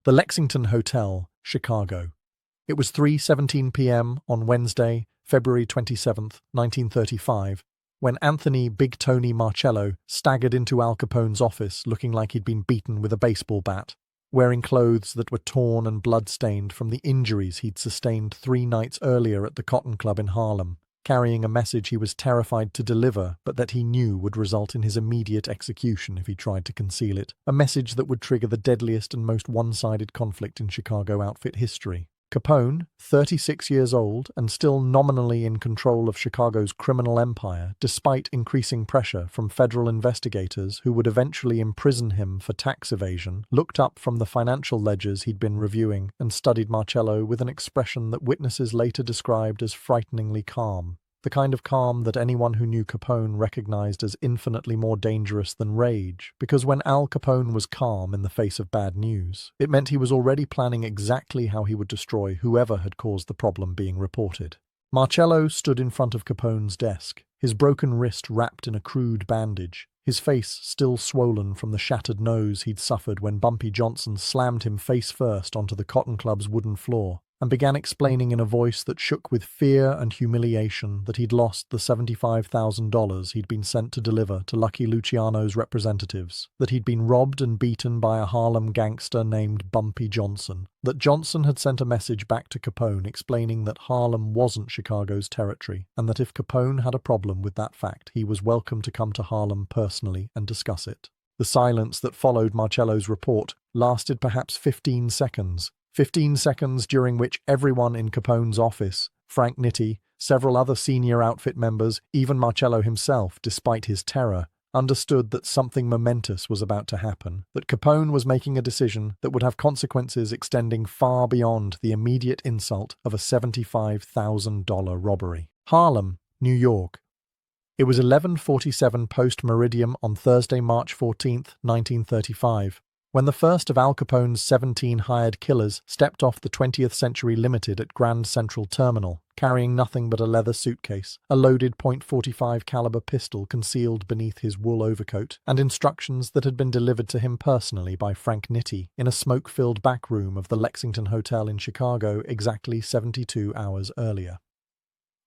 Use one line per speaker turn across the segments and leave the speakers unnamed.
The Lexington Hotel, Chicago. It was 3:17 p.m. on Wednesday, February 27th, 1935, when Anthony Big Tony Marcello staggered into Al Capone's office looking like he'd been beaten with a baseball bat, wearing clothes that were torn and blood-stained from the injuries he'd sustained 3 nights earlier at the Cotton Club in Harlem, carrying a message he was terrified to deliver but that he knew would result in his immediate execution if he tried to conceal it, a message that would trigger the deadliest and most one-sided conflict in Chicago outfit history. Capone, 36 years old and still nominally in control of Chicago's criminal empire, despite increasing pressure from federal investigators who would eventually imprison him for tax evasion, looked up from the financial ledgers he'd been reviewing and studied Marcello with an expression that witnesses later described as frighteningly calm. The kind of calm that anyone who knew Capone recognized as infinitely more dangerous than rage, because when Al Capone was calm in the face of bad news, it meant he was already planning exactly how he would destroy whoever had caused the problem being reported. Marcello stood in front of Capone's desk, his broken wrist wrapped in a crude bandage, his face still swollen from the shattered nose he'd suffered when Bumpy Johnson slammed him face first onto the Cotton Club's wooden floor, and began explaining in a voice that shook with fear and humiliation that he'd lost the $75,000 he'd been sent to deliver to Lucky Luciano's representatives, that he'd been robbed and beaten by a Harlem gangster named Bumpy Johnson, that Johnson had sent a message back to Capone explaining that Harlem wasn't Chicago's territory, and that if Capone had a problem with that fact, he was welcome to come to Harlem personally and discuss it. The silence that followed Marcello's report lasted perhaps 15 seconds, 15 seconds during which everyone in Capone's office, Frank Nitti, several other senior outfit members, even Marcello himself, despite his terror, understood that something momentous was about to happen, that Capone was making a decision that would have consequences extending far beyond the immediate insult of a $75,000 robbery. Harlem, New York. It was 11:47 post-meridium on Thursday, March 14th, 1935. When the first of Al Capone's 17 hired killers stepped off the 20th Century Limited at Grand Central Terminal, carrying nothing but a leather suitcase, a loaded .45 caliber pistol concealed beneath his wool overcoat, and instructions that had been delivered to him personally by Frank Nitti in a smoke-filled back room of the Lexington Hotel in Chicago exactly 72 hours earlier.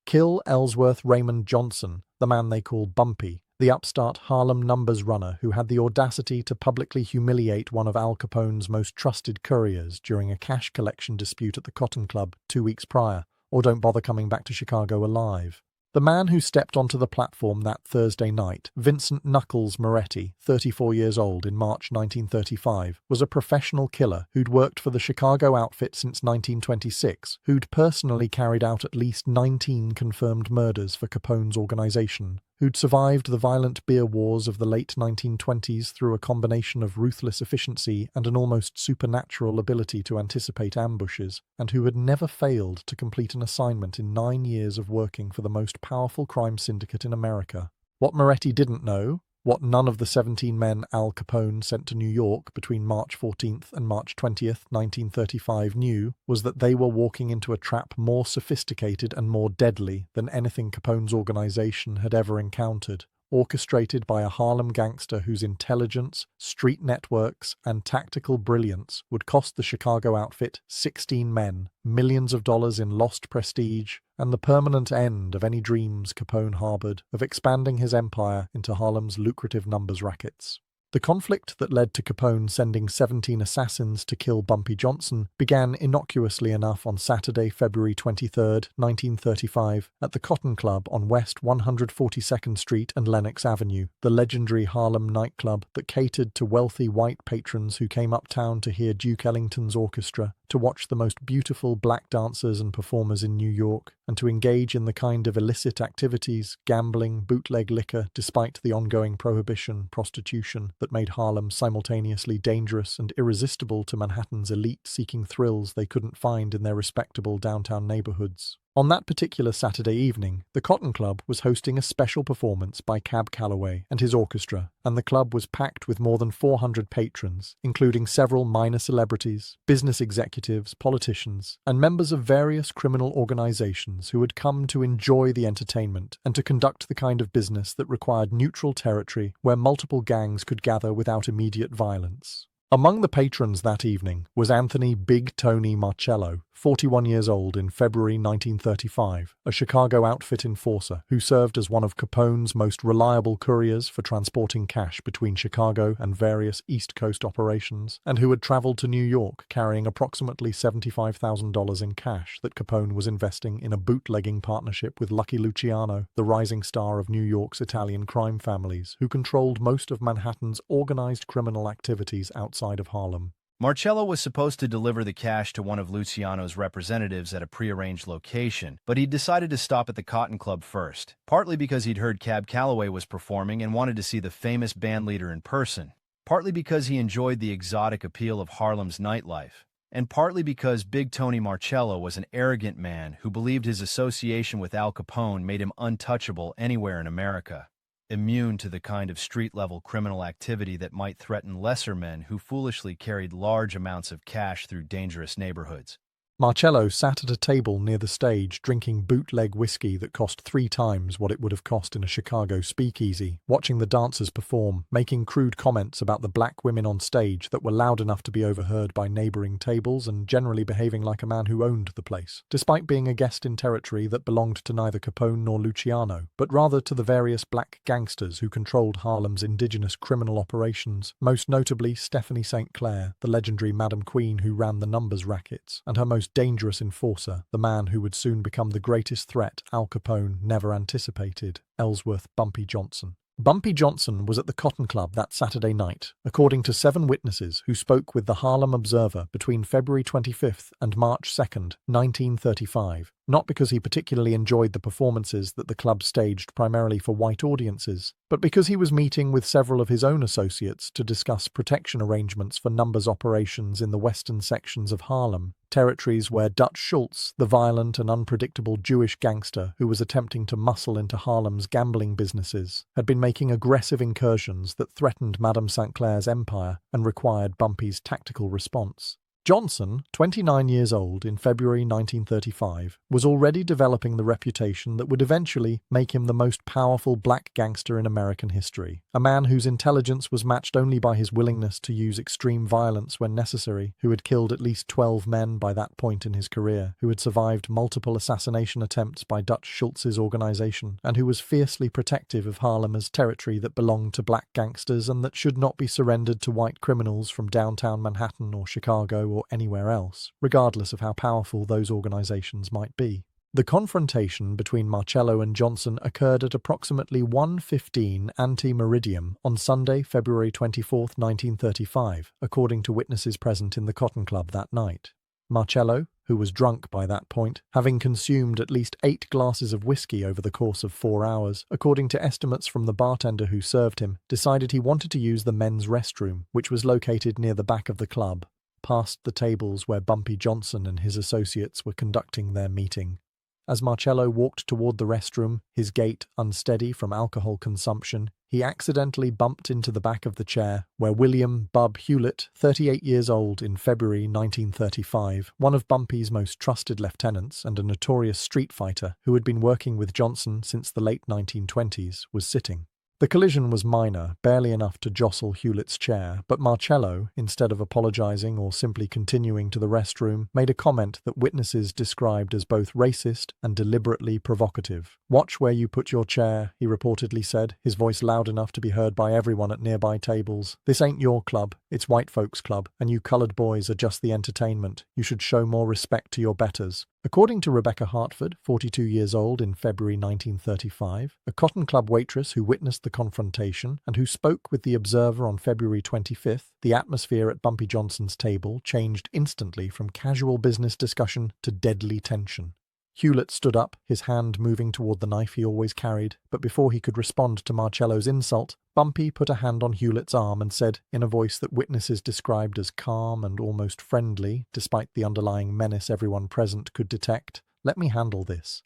Kill Ellsworth Raymond Johnson, the man they call Bumpy, the upstart Harlem numbers runner who had the audacity to publicly humiliate one of Al Capone's most trusted couriers during a cash collection dispute at the Cotton Club 2 weeks prior, or don't bother coming back to Chicago alive. The man who stepped onto the platform that Thursday night, Vincent Knuckles Moretti, 34 years old in March 1935, was a professional killer who'd worked for the Chicago outfit since 1926, who'd personally carried out at least 19 confirmed murders for Capone's organization, who'd survived the violent beer wars of the late 1920s through a combination of ruthless efficiency and an almost supernatural ability to anticipate ambushes, and who had never failed to complete an assignment in 9 years of working for the most powerful crime syndicate in America. What Moretti didn't know, what none of the 17 men Al Capone sent to New York between March 14th and March 20th, 1935 knew, was that they were walking into a trap more sophisticated and more deadly than anything Capone's organization had ever encountered, orchestrated by a Harlem gangster whose intelligence, street networks, and tactical brilliance would cost the Chicago outfit 16 men, millions of dollars in lost prestige, and the permanent end of any dreams Capone harbored of expanding his empire into Harlem's lucrative numbers rackets. The conflict that led to Capone sending 17 assassins to kill Bumpy Johnson began innocuously enough on Saturday, February 23, 1935, at the Cotton Club on West 142nd Street and Lenox Avenue, the legendary Harlem nightclub that catered to wealthy white patrons who came uptown to hear Duke Ellington's orchestra, to watch the most beautiful black dancers and performers in New York, and to engage in the kind of illicit activities, gambling, bootleg liquor, despite the ongoing prohibition, prostitution, that made Harlem simultaneously dangerous and irresistible to Manhattan's elite seeking thrills they couldn't find in their respectable downtown neighborhoods. On that particular Saturday evening, the Cotton Club was hosting a special performance by Cab Calloway and his orchestra, and the club was packed with more than 400 patrons, including several minor celebrities, business executives, politicians, and members of various criminal organizations who had come to enjoy the entertainment and to conduct the kind of business that required neutral territory where multiple gangs could gather without immediate violence. Among the patrons that evening was Anthony Big Tony Marcello, 41 years old in February 1935, a Chicago outfit enforcer who served as one of Capone's most reliable couriers for transporting cash between Chicago and various East Coast operations, and who had traveled to New York carrying approximately $75,000 in cash that Capone was investing in a bootlegging partnership with Lucky Luciano, the rising star of New York's Italian crime families, who controlled most of Manhattan's organized criminal activities outside of Harlem.
Marcello was supposed to deliver the cash to one of Luciano's representatives at a prearranged location, but he decided to stop at the Cotton Club first, partly because he'd heard Cab Calloway was performing and wanted to see the famous bandleader in person, partly because he enjoyed the exotic appeal of Harlem's nightlife, and partly because Big Tony Marcello was an arrogant man who believed his association with Al Capone made him untouchable anywhere in America, immune to the kind of street-level criminal activity that might threaten lesser men who foolishly carried large amounts of cash through dangerous neighborhoods.
Marcello sat at a table near the stage drinking bootleg whiskey that cost 3 times what it would have cost in a Chicago speakeasy, watching the dancers perform, making crude comments about the black women on stage that were loud enough to be overheard by neighboring tables, and generally behaving like a man who owned the place, despite being a guest in territory that belonged to neither Capone nor Luciano, but rather to the various black gangsters who controlled Harlem's indigenous criminal operations, most notably Stephanie St. Clair, the legendary Madam Queen who ran the numbers rackets, and her most dangerous enforcer, the man who would soon become the greatest threat Al Capone never anticipated, Ellsworth Bumpy Johnson. Bumpy Johnson was at the Cotton Club that Saturday night, according to 7 witnesses who spoke with the Harlem Observer between February 25th and March 2nd, 1935, not because he particularly enjoyed the performances that the club staged primarily for white audiences, but because he was meeting with several of his own associates to discuss protection arrangements for numbers operations in the western sections of Harlem, territories where Dutch Schultz, the violent and unpredictable Jewish gangster who was attempting to muscle into Harlem's gambling businesses, had been making aggressive incursions that threatened Madame St. Clair's empire and required Bumpy's tactical response. Johnson, 29 years old in February 1935, was already developing the reputation that would eventually make him the most powerful black gangster in American history, a man whose intelligence was matched only by his willingness to use extreme violence when necessary, who had killed at least 12 men by that point in his career, who had survived multiple assassination attempts by Dutch Schultz's organization, and who was fiercely protective of Harlem as territory that belonged to black gangsters and that should not be surrendered to white criminals from downtown Manhattan or Chicago or anywhere else, regardless of how powerful those organizations might be. The confrontation between Marcello and Johnson occurred at approximately 1:15 ante-meridiem on Sunday, February 24, 1935, according to witnesses present in the Cotton Club that night. Marcello, who was drunk by that point, having consumed at least 8 glasses of whiskey over the course of 4 hours, according to estimates from the bartender who served him, decided he wanted to use the men's restroom, which was located near the back of the club, past the tables where Bumpy Johnson and his associates were conducting their meeting. As Marcello walked toward the restroom, his gait unsteady from alcohol consumption, he accidentally bumped into the back of the chair where William "Bub" Hewlett, 38 years old in February 1935, one of Bumpy's most trusted lieutenants and a notorious street fighter who had been working with Johnson since the late 1920s, was sitting. The collision was minor, barely enough to jostle Hewlett's chair, but Marcello, instead of apologizing or simply continuing to the restroom, made a comment that witnesses described as both racist and deliberately provocative. "Watch where you put your chair," he reportedly said, his voice loud enough to be heard by everyone at nearby tables. "This ain't your club, it's white folks' club, and you colored boys are just the entertainment. You should show more respect to your betters." According to Rebecca Hartford, 42 years old in February 1935, a Cotton Club waitress who witnessed the confrontation and who spoke with the Observer on February 25th, the atmosphere at Bumpy Johnson's table changed instantly from casual business discussion to deadly tension. Hewlett stood up, his hand moving toward the knife he always carried, but before he could respond to Marcello's insult, Bumpy put a hand on Hewlett's arm and said, in a voice that witnesses described as calm and almost friendly, despite the underlying menace everyone present could detect, "Let me handle this."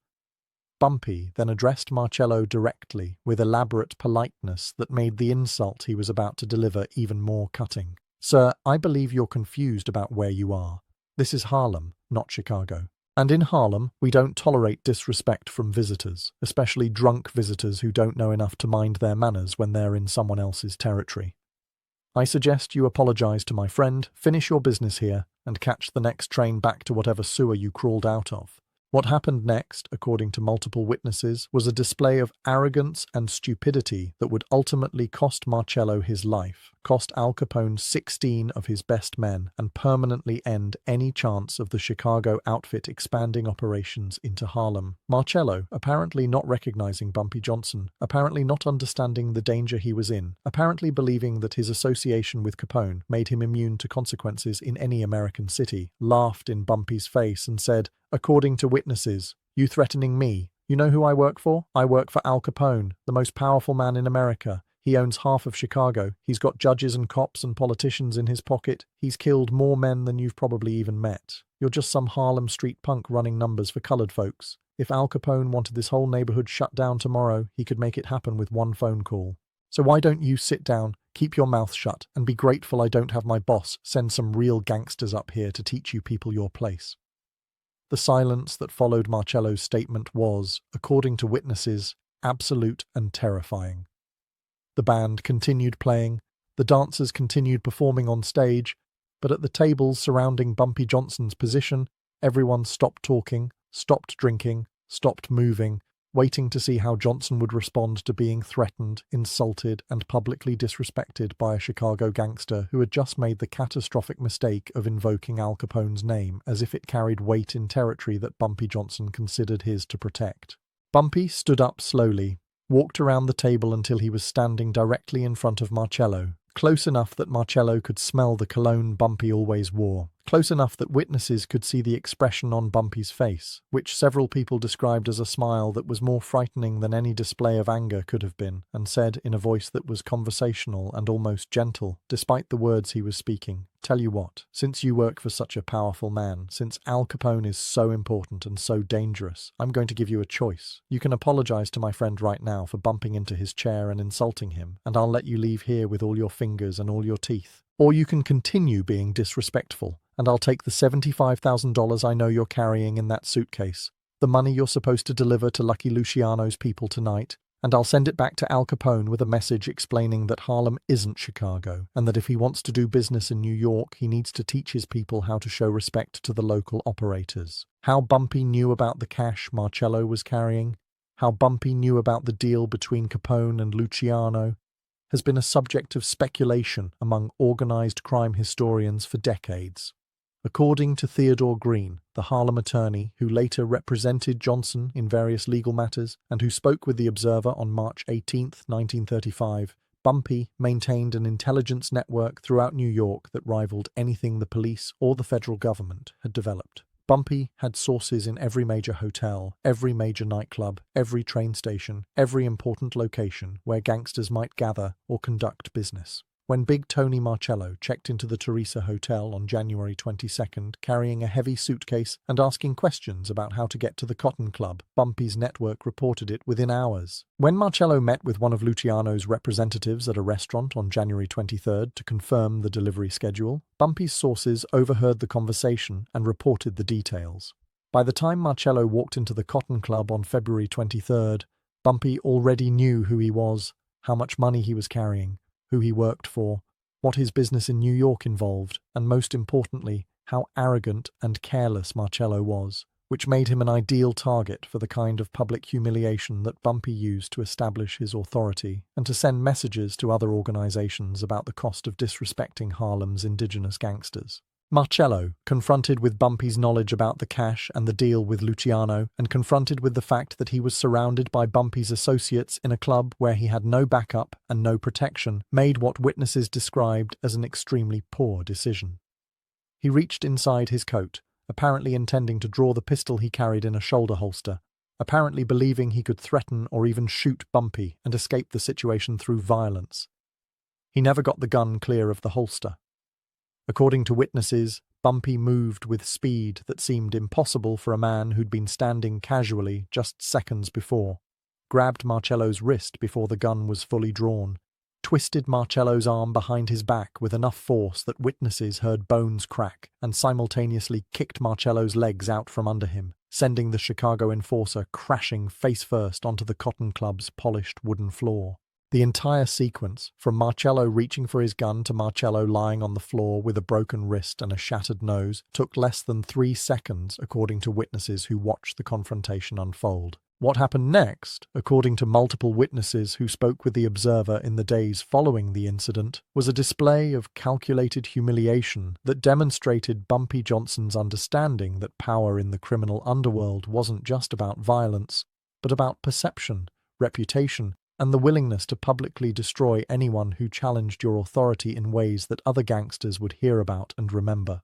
Bumpy then addressed Marcello directly, with elaborate politeness that made the insult he was about to deliver even more cutting. "Sir, I believe you're confused about where you are. This is Harlem, not Chicago. And in Harlem, we don't tolerate disrespect from visitors, especially drunk visitors who don't know enough to mind their manners when they're in someone else's territory." I suggest you apologize to my friend, finish your business here, and catch the next train back to whatever sewer you crawled out of. What happened next, according to multiple witnesses, was a display of arrogance and stupidity that would ultimately cost Marcello his life, cost Al Capone 16 of his best men, and permanently end any chance of the Chicago outfit expanding operations into Harlem. Marcello, apparently not recognizing Bumpy Johnson, apparently not understanding the danger he was in, apparently believing that his association with Capone made him immune to consequences in any American city, laughed in Bumpy's face and said, "According to witnesses, you threatening me? You know who I work for? I work for Al Capone, the most powerful man in America. He owns half of Chicago. He's got judges and cops and politicians in his pocket. He's killed more men than you've probably even met. You're just some Harlem street punk running numbers for colored folks. If Al Capone wanted this whole neighborhood shut down tomorrow, he could make it happen with one phone call. So why don't you sit down, keep your mouth shut, and be grateful I don't have my boss send some real gangsters up here to teach you people your place?" The silence that followed Marcello's statement was, according to witnesses, absolute and terrifying. The band continued playing, the dancers continued performing on stage, but at the tables surrounding Bumpy Johnson's position, everyone stopped talking, stopped drinking, stopped moving, waiting to see how Johnson would respond to being threatened, insulted, and publicly disrespected by a Chicago gangster who had just made the catastrophic mistake of invoking Al Capone's name as if it carried weight in territory that Bumpy Johnson considered his to protect. Bumpy stood up slowly, walked around the table until he was standing directly in front of Marcello, close enough that Marcello could smell the cologne Bumpy always wore, close enough that witnesses could see the expression on Bumpy's face, which several people described as a smile that was more frightening than any display of anger could have been, and said in a voice that was conversational and almost gentle, despite the words he was speaking, "Tell you what, since you work for such a powerful man, since Al Capone is so important and so dangerous, I'm going to give you a choice. You can apologize to my friend right now for bumping into his chair and insulting him, and I'll let you leave here with all your fingers and all your teeth. Or you can continue being disrespectful, and I'll take the $75,000 I know you're carrying in that suitcase, the money you're supposed to deliver to Lucky Luciano's people tonight, and I'll send it back to Al Capone with a message explaining that Harlem isn't Chicago, and that if he wants to do business in New York, he needs to teach his people how to show respect to the local operators." How Bumpy knew about the cash Marcello was carrying, how Bumpy knew about the deal between Capone and Luciano, has been a subject of speculation among organized crime historians for decades. According to Theodore Green, the Harlem attorney who later represented Johnson in various legal matters and who spoke with the Observer on March 18, 1935, Bumpy maintained an intelligence network throughout New York that rivaled anything the police or the federal government had developed. Bumpy had sources in every major hotel, every major nightclub, every train station, every important location where gangsters might gather or conduct business. When Big Tony Marcello checked into the Teresa Hotel on January 22nd, carrying a heavy suitcase and asking questions about how to get to the Cotton Club, Bumpy's network reported it within hours. When Marcello met with one of Luciano's representatives at a restaurant on January 23rd to confirm the delivery schedule, Bumpy's sources overheard the conversation and reported the details. By the time Marcello walked into the Cotton Club on February 23rd, Bumpy already knew who he was, how much money he was carrying, who he worked for, what his business in New York involved, and most importantly, how arrogant and careless Marcello was, which made him an ideal target for the kind of public humiliation that Bumpy used to establish his authority and to send messages to other organizations about the cost of disrespecting Harlem's indigenous gangsters. Marcello, confronted with Bumpy's knowledge about the cash and the deal with Luciano, and confronted with the fact that he was surrounded by Bumpy's associates in a club where he had no backup and no protection, made what witnesses described as an extremely poor decision. He reached inside his coat, apparently intending to draw the pistol he carried in a shoulder holster, apparently believing he could threaten or even shoot Bumpy and escape the situation through violence. He never got the gun clear of the holster. According to witnesses, Bumpy moved with speed that seemed impossible for a man who'd been standing casually just seconds before, grabbed Marcello's wrist before the gun was fully drawn, twisted Marcello's arm behind his back with enough force that witnesses heard bones crack, and simultaneously kicked Marcello's legs out from under him, sending the Chicago enforcer crashing face first onto the Cotton Club's polished wooden floor. The entire sequence, from Marcello reaching for his gun to Marcello lying on the floor with a broken wrist and a shattered nose, took less than 3 seconds, according to witnesses who watched the confrontation unfold. What happened next, according to multiple witnesses who spoke with the Observer in the days following the incident, was a display of calculated humiliation that demonstrated Bumpy Johnson's understanding that power in the criminal underworld wasn't just about violence, but about perception, reputation, and the willingness to publicly destroy anyone who challenged your authority in ways that other gangsters would hear about and remember.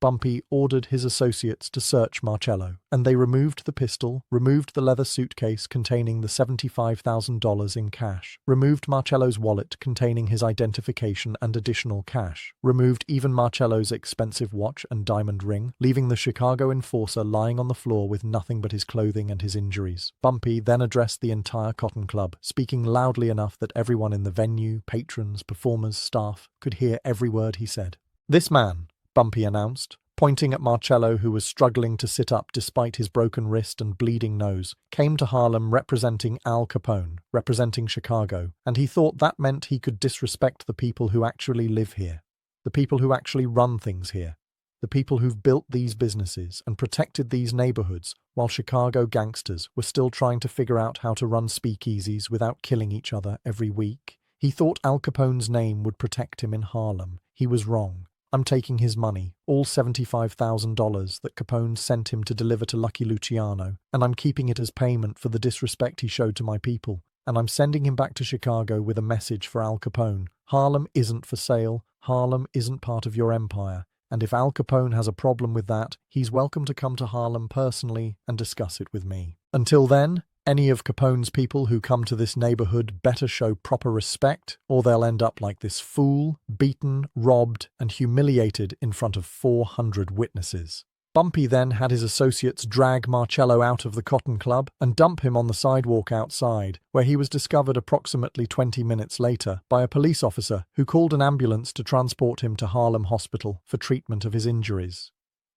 Bumpy ordered his associates to search Marcello, and they removed the pistol, removed the leather suitcase containing the $75,000 in cash, removed Marcello's wallet containing his identification and additional cash, removed even Marcello's expensive watch and diamond ring, leaving the Chicago enforcer lying on the floor with nothing but his clothing and his injuries. Bumpy then addressed the entire Cotton Club, speaking loudly enough that everyone in the venue, patrons, performers, staff, could hear every word he said. "This man," Bumpy announced, pointing at Marcello, who was struggling to sit up despite his broken wrist and bleeding nose, came to Harlem representing Al Capone, representing Chicago, and he thought that meant he could disrespect the people who actually live here, the people who actually run things here, the people who've built these businesses and protected these neighborhoods, while Chicago gangsters were still trying to figure out how to run speakeasies without killing each other every week. He thought Al Capone's name would protect him in Harlem. He was wrong. I'm taking his money, all $75,000 that Capone sent him to deliver to Lucky Luciano, and I'm keeping it as payment for the disrespect he showed to my people, and I'm sending him back to Chicago with a message for Al Capone. Harlem isn't for sale, Harlem isn't part of your empire, and if Al Capone has a problem with that, he's welcome to come to Harlem personally and discuss it with me. Until then, any of Capone's people who come to this neighborhood better show proper respect, or they'll end up like this fool, beaten, robbed, and humiliated in front of 400 witnesses. Bumpy then had his associates drag Marcello out of the Cotton Club and dump him on the sidewalk outside, where he was discovered approximately 20 minutes later by a police officer who called an ambulance to transport him to Harlem Hospital for treatment of his injuries.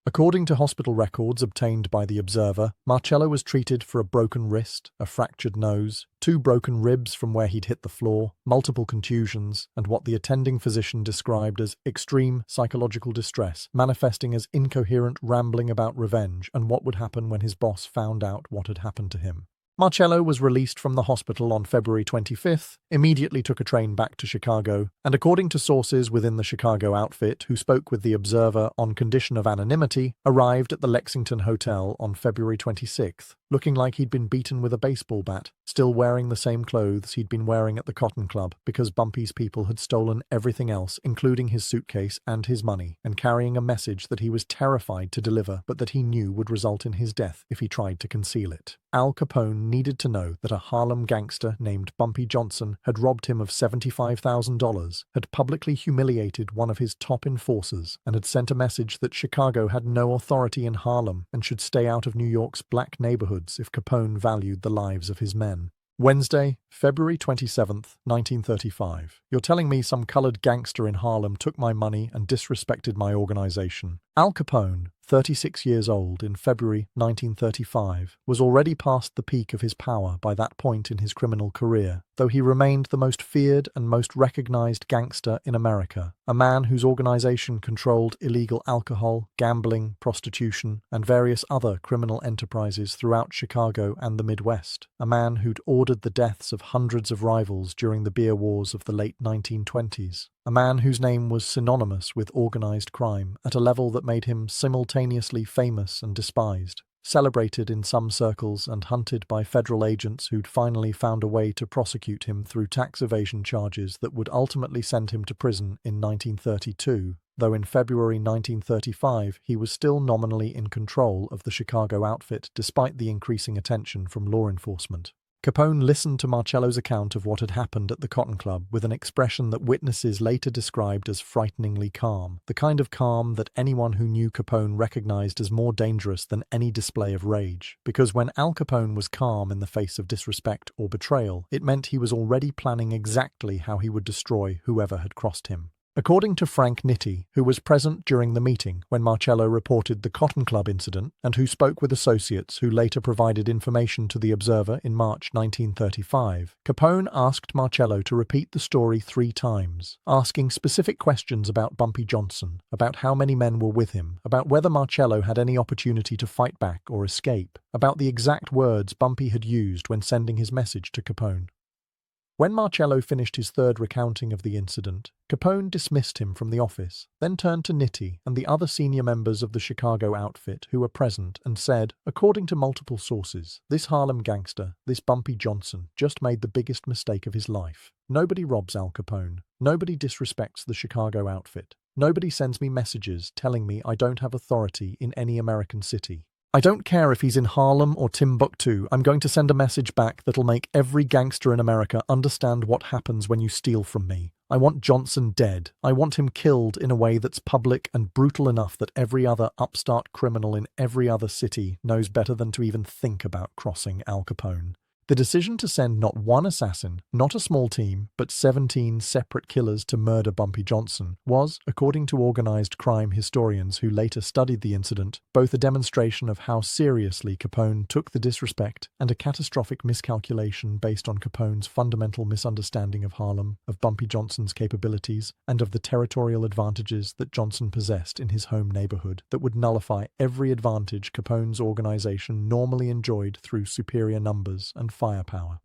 According to hospital records obtained by the Observer, Marcello was treated for a broken wrist, a fractured nose, 2 broken ribs from where he'd hit the floor, multiple contusions, and what the attending physician described as extreme psychological distress, manifesting as incoherent rambling about revenge and what would happen when his boss found out what had happened to him. Marcello was released from the hospital on February 25th, immediately took a train back to Chicago, and according to sources within the Chicago outfit who spoke with the Observer on condition of anonymity, arrived at the Lexington Hotel on February 26th, looking like he'd been beaten with a baseball bat, still wearing the same clothes he'd been wearing at the Cotton Club because Bumpy's people had stolen everything else, including his suitcase and his money, and carrying a message that he was terrified to deliver but that he knew would result in his death if he tried to conceal it. Al Capone needed to know that a Harlem gangster named Bumpy Johnson had robbed him of $75,000, had publicly humiliated one of his top enforcers, and had sent a message that Chicago had no authority in Harlem and should stay out of New York's black neighborhoods if Capone valued the lives of his men. Wednesday, February 27th, 1935. You're telling me some colored gangster in Harlem took my money and disrespected my organization. Al Capone, 36 years old in February 1935, was already past the peak of his power by that point in his criminal career, though he remained the most feared and most recognized gangster in America, a man whose organization controlled illegal alcohol, gambling, prostitution, and various other criminal enterprises throughout Chicago and the Midwest, a man who'd ordered the deaths of hundreds of rivals during the beer wars of the late 1920s. A man whose name was synonymous with organized crime at a level that made him simultaneously famous and despised, celebrated in some circles and hunted by federal agents who'd finally found a way to prosecute him through tax evasion charges that would ultimately send him to prison in 1932, though in February 1935 he was still nominally in control of the Chicago outfit despite the increasing attention from law enforcement. Capone listened to Marcello's account of what had happened at the Cotton Club with an expression that witnesses later described as frighteningly calm, the kind of calm that anyone who knew Capone recognized as more dangerous than any display of rage, because when Al Capone was calm in the face of disrespect or betrayal, it meant he was already planning exactly how he would destroy whoever had crossed him. According to Frank Nitti, who was present during the meeting when Marcello reported the Cotton Club incident and who spoke with associates who later provided information to the Observer in March 1935, Capone asked Marcello to repeat the story 3 times, asking specific questions about Bumpy Johnson, about how many men were with him, about whether Marcello had any opportunity to fight back or escape, about the exact words Bumpy had used when sending his message to Capone. When Marcello finished his 3rd recounting of the incident, Capone dismissed him from the office, then turned to Nitti and the other senior members of the Chicago outfit who were present and said, according to multiple sources, this Harlem gangster, this Bumpy Johnson, just made the biggest mistake of his life. Nobody robs Al Capone. Nobody disrespects the Chicago outfit. Nobody sends me messages telling me I don't have authority in any American city. I don't care if he's in Harlem or Timbuktu, I'm going to send a message back that'll make every gangster in America understand what happens when you steal from me. I want Johnson dead. I want him killed in a way that's public and brutal enough that every other upstart criminal in every other city knows better than to even think about crossing Al Capone. The decision to send not one assassin, not a small team, but 17 separate killers to murder Bumpy Johnson was, according to organized crime historians who later studied the incident, both a demonstration of how seriously Capone took the disrespect and a catastrophic miscalculation based on Capone's fundamental misunderstanding of Harlem, of Bumpy Johnson's capabilities, and of the territorial advantages that Johnson possessed in his home neighborhood that would nullify every advantage Capone's organization normally enjoyed through superior numbers and firepower.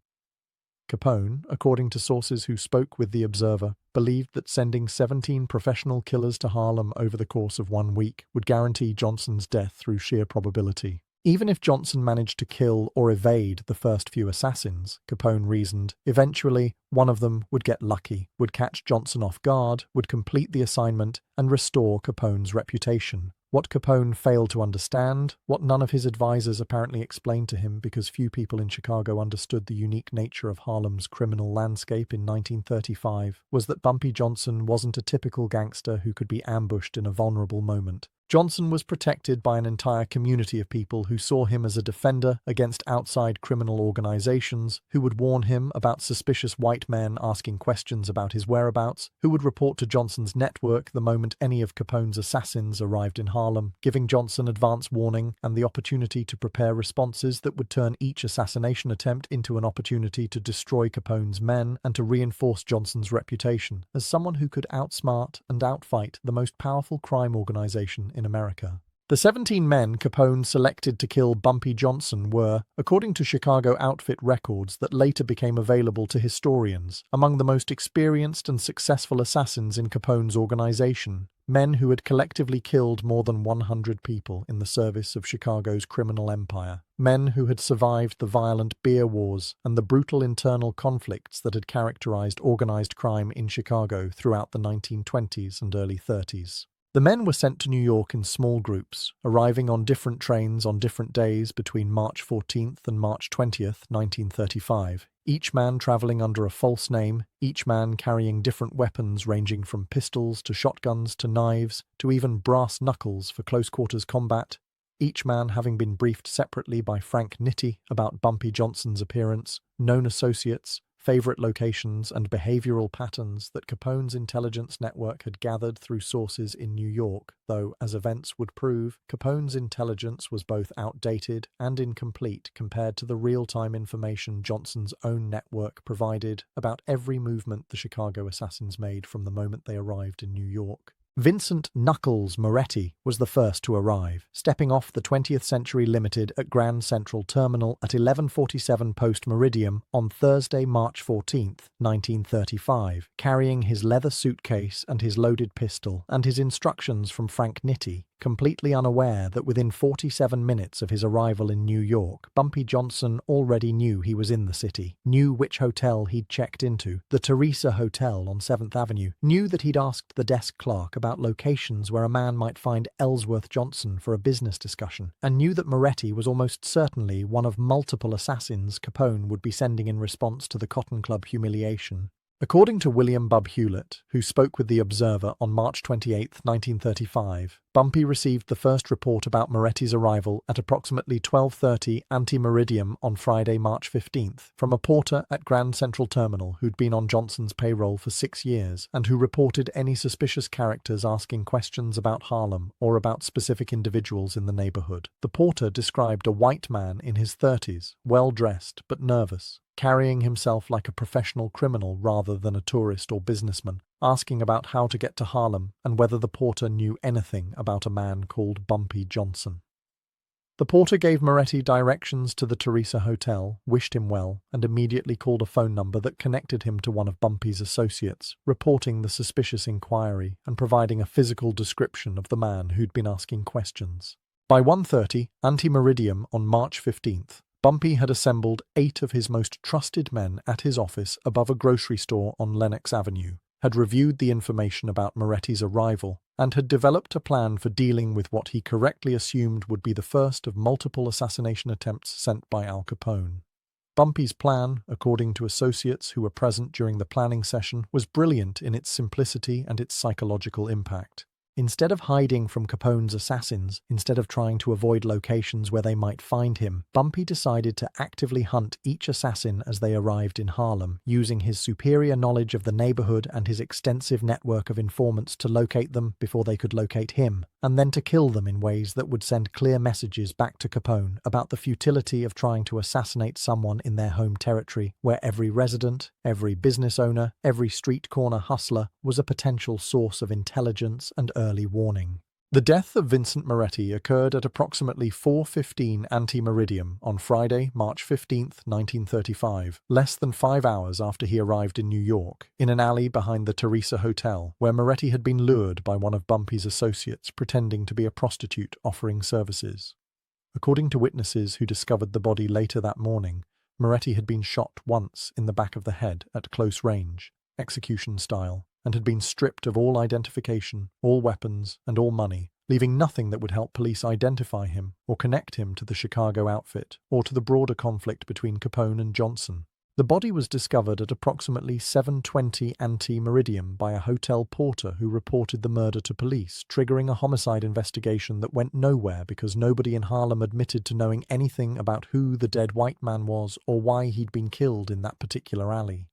Capone, according to sources who spoke with the Observer, believed that sending 17 professional killers to Harlem over the course of 1 week would guarantee Johnson's death through sheer probability. Even if Johnson managed to kill or evade the first few assassins, Capone reasoned, eventually one of them would get lucky, would catch Johnson off guard, would complete the assignment, and restore Capone's reputation. What Capone failed to understand, what none of his advisors apparently explained to him because few people in Chicago understood the unique nature of Harlem's criminal landscape in 1935, was that Bumpy Johnson wasn't a typical gangster who could be ambushed in a vulnerable moment. Johnson was protected by an entire community of people who saw him as a defender against outside criminal organizations, who would warn him about suspicious white men asking questions about his whereabouts, who would report to Johnson's network the moment any of Capone's assassins arrived in Harlem, giving Johnson advance warning and the opportunity to prepare responses that would turn each assassination attempt into an opportunity to destroy Capone's men and to reinforce Johnson's reputation as someone who could outsmart and outfight the most powerful crime organization in America. The 17 men Capone selected to kill Bumpy Johnson were, according to Chicago outfit records that later became available to historians, among the most experienced and successful assassins in Capone's organization, men who had collectively killed more than 100 people in the service of Chicago's criminal empire, men who had survived the violent beer wars and the brutal internal conflicts that had characterized organized crime in Chicago throughout the 1920s and early 30s. The men were sent to New York in small groups, arriving on different trains on different days between March 14th and March 20th, 1935, each man traveling under a false name, each man carrying different weapons ranging from pistols to shotguns to knives to even brass knuckles for close-quarters combat, each man having been briefed separately by Frank Nitti about Bumpy Johnson's appearance, known associates, favorite locations and behavioral patterns that Capone's intelligence network had gathered through sources in New York, though, as events would prove, Capone's intelligence was both outdated and incomplete compared to the real-time information Johnson's own network provided about every movement the Chicago assassins made from the moment they arrived in New York. Vincent Knuckles Moretti was the first to arrive, stepping off the 20th Century Limited at Grand Central Terminal at 11:47 post-meridium on Thursday, March 14th, 1935, carrying his leather suitcase and his loaded pistol and his instructions from Frank Nitti, completely unaware that within 47 minutes of his arrival in New York, Bumpy Johnson already knew he was in the city, knew which hotel he'd checked into, the Teresa Hotel on 7th Avenue, knew that he'd asked the desk clerk about locations where a man might find Ellsworth Johnson for a business discussion, and knew that Moretti was almost certainly one of multiple assassins Capone would be sending in response to the Cotton Club humiliation. According to William Bub Hewlett, who spoke with the Observer on March 28, 1935, Bumpy received the first report about Moretti's arrival at approximately 12:30 ante-meridium on Friday, March 15th, from a porter at Grand Central Terminal who'd been on Johnson's payroll for 6 years and who reported any suspicious characters asking questions about Harlem or about specific individuals in the neighborhood. The porter described a white man in his 30s, well-dressed but nervous, carrying himself like a professional criminal rather than a tourist or businessman, asking about how to get to Harlem and whether the porter knew anything about a man called Bumpy Johnson. The porter gave Moretti directions to the Teresa Hotel, wished him well, and immediately called a phone number that connected him to one of Bumpy's associates, reporting the suspicious inquiry and providing a physical description of the man who'd been asking questions. By 1:30 ante-meridium on March 15th, Bumpy had assembled 8 of his most trusted men at his office above a grocery store on Lenox Avenue, had reviewed the information about Moretti's arrival, and had developed a plan for dealing with what he correctly assumed would be the first of multiple assassination attempts sent by Al Capone. Bumpy's plan, according to associates who were present during the planning session, was brilliant in its simplicity and its psychological impact. Instead of hiding from Capone's assassins, instead of trying to avoid locations where they might find him, Bumpy decided to actively hunt each assassin as they arrived in Harlem, using his superior knowledge of the neighborhood and his extensive network of informants to locate them before they could locate him, and then to kill them in ways that would send clear messages back to Capone about the futility of trying to assassinate someone in their home territory, where every resident, every business owner, every street corner hustler was a potential source of intelligence and early warning. The death of Vincent Moretti occurred at approximately 4:15 ante-meridium on Friday, March 15th, 1935, less than 5 hours after he arrived in New York, in an alley behind the Teresa Hotel, where Moretti had been lured by one of Bumpy's associates pretending to be a prostitute offering services. According to witnesses who discovered the body later that morning, Moretti had been shot once in the back of the head at close range, execution style, and had been stripped of all identification, all weapons, and all money, leaving nothing that would help police identify him or connect him to the Chicago outfit or to the broader conflict between Capone and Johnson. The body was discovered at approximately 7:20 ante-meridium by a hotel porter who reported the murder to police, triggering a homicide investigation that went nowhere because nobody in Harlem admitted to knowing anything about who the dead white man was or why he'd been killed in that particular alley.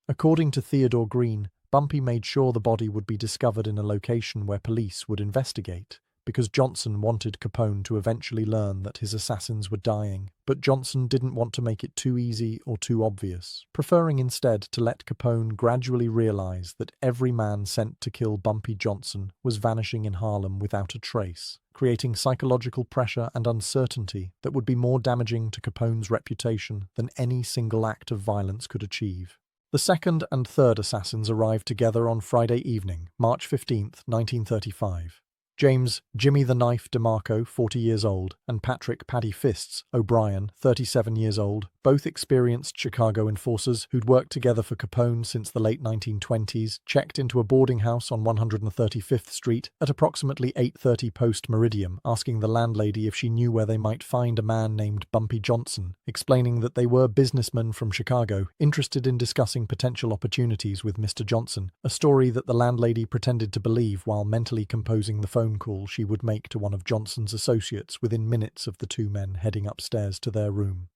According to Theodore Green, Bumpy made sure the body would be discovered in a location where police would investigate, because Johnson wanted Capone to eventually learn that his assassins were dying, but Johnson didn't want to make it too easy or too obvious, preferring instead to let Capone gradually realize that every man sent to kill Bumpy Johnson was vanishing in Harlem without a trace, creating psychological pressure and uncertainty that would be more damaging to Capone's reputation than any single act of violence could achieve. The second and third assassins arrived together on Friday evening, March 15th, 1935. James "Jimmy the Knife" DeMarco, 40 years old, and Patrick "Paddy Fists" O'Brien, 37 years old, both experienced Chicago enforcers who'd worked together for Capone since the late 1920s, checked into a boarding house on 135th Street at approximately 8:30 post-meridium, asking the landlady if she knew where they might find a man named Bumpy Johnson, explaining that they were businessmen from Chicago, interested in discussing potential opportunities with Mr. Johnson, a story that the landlady pretended to believe while mentally composing the phone call she would make to one of Johnson's associates within minutes of the two men heading upstairs to their room.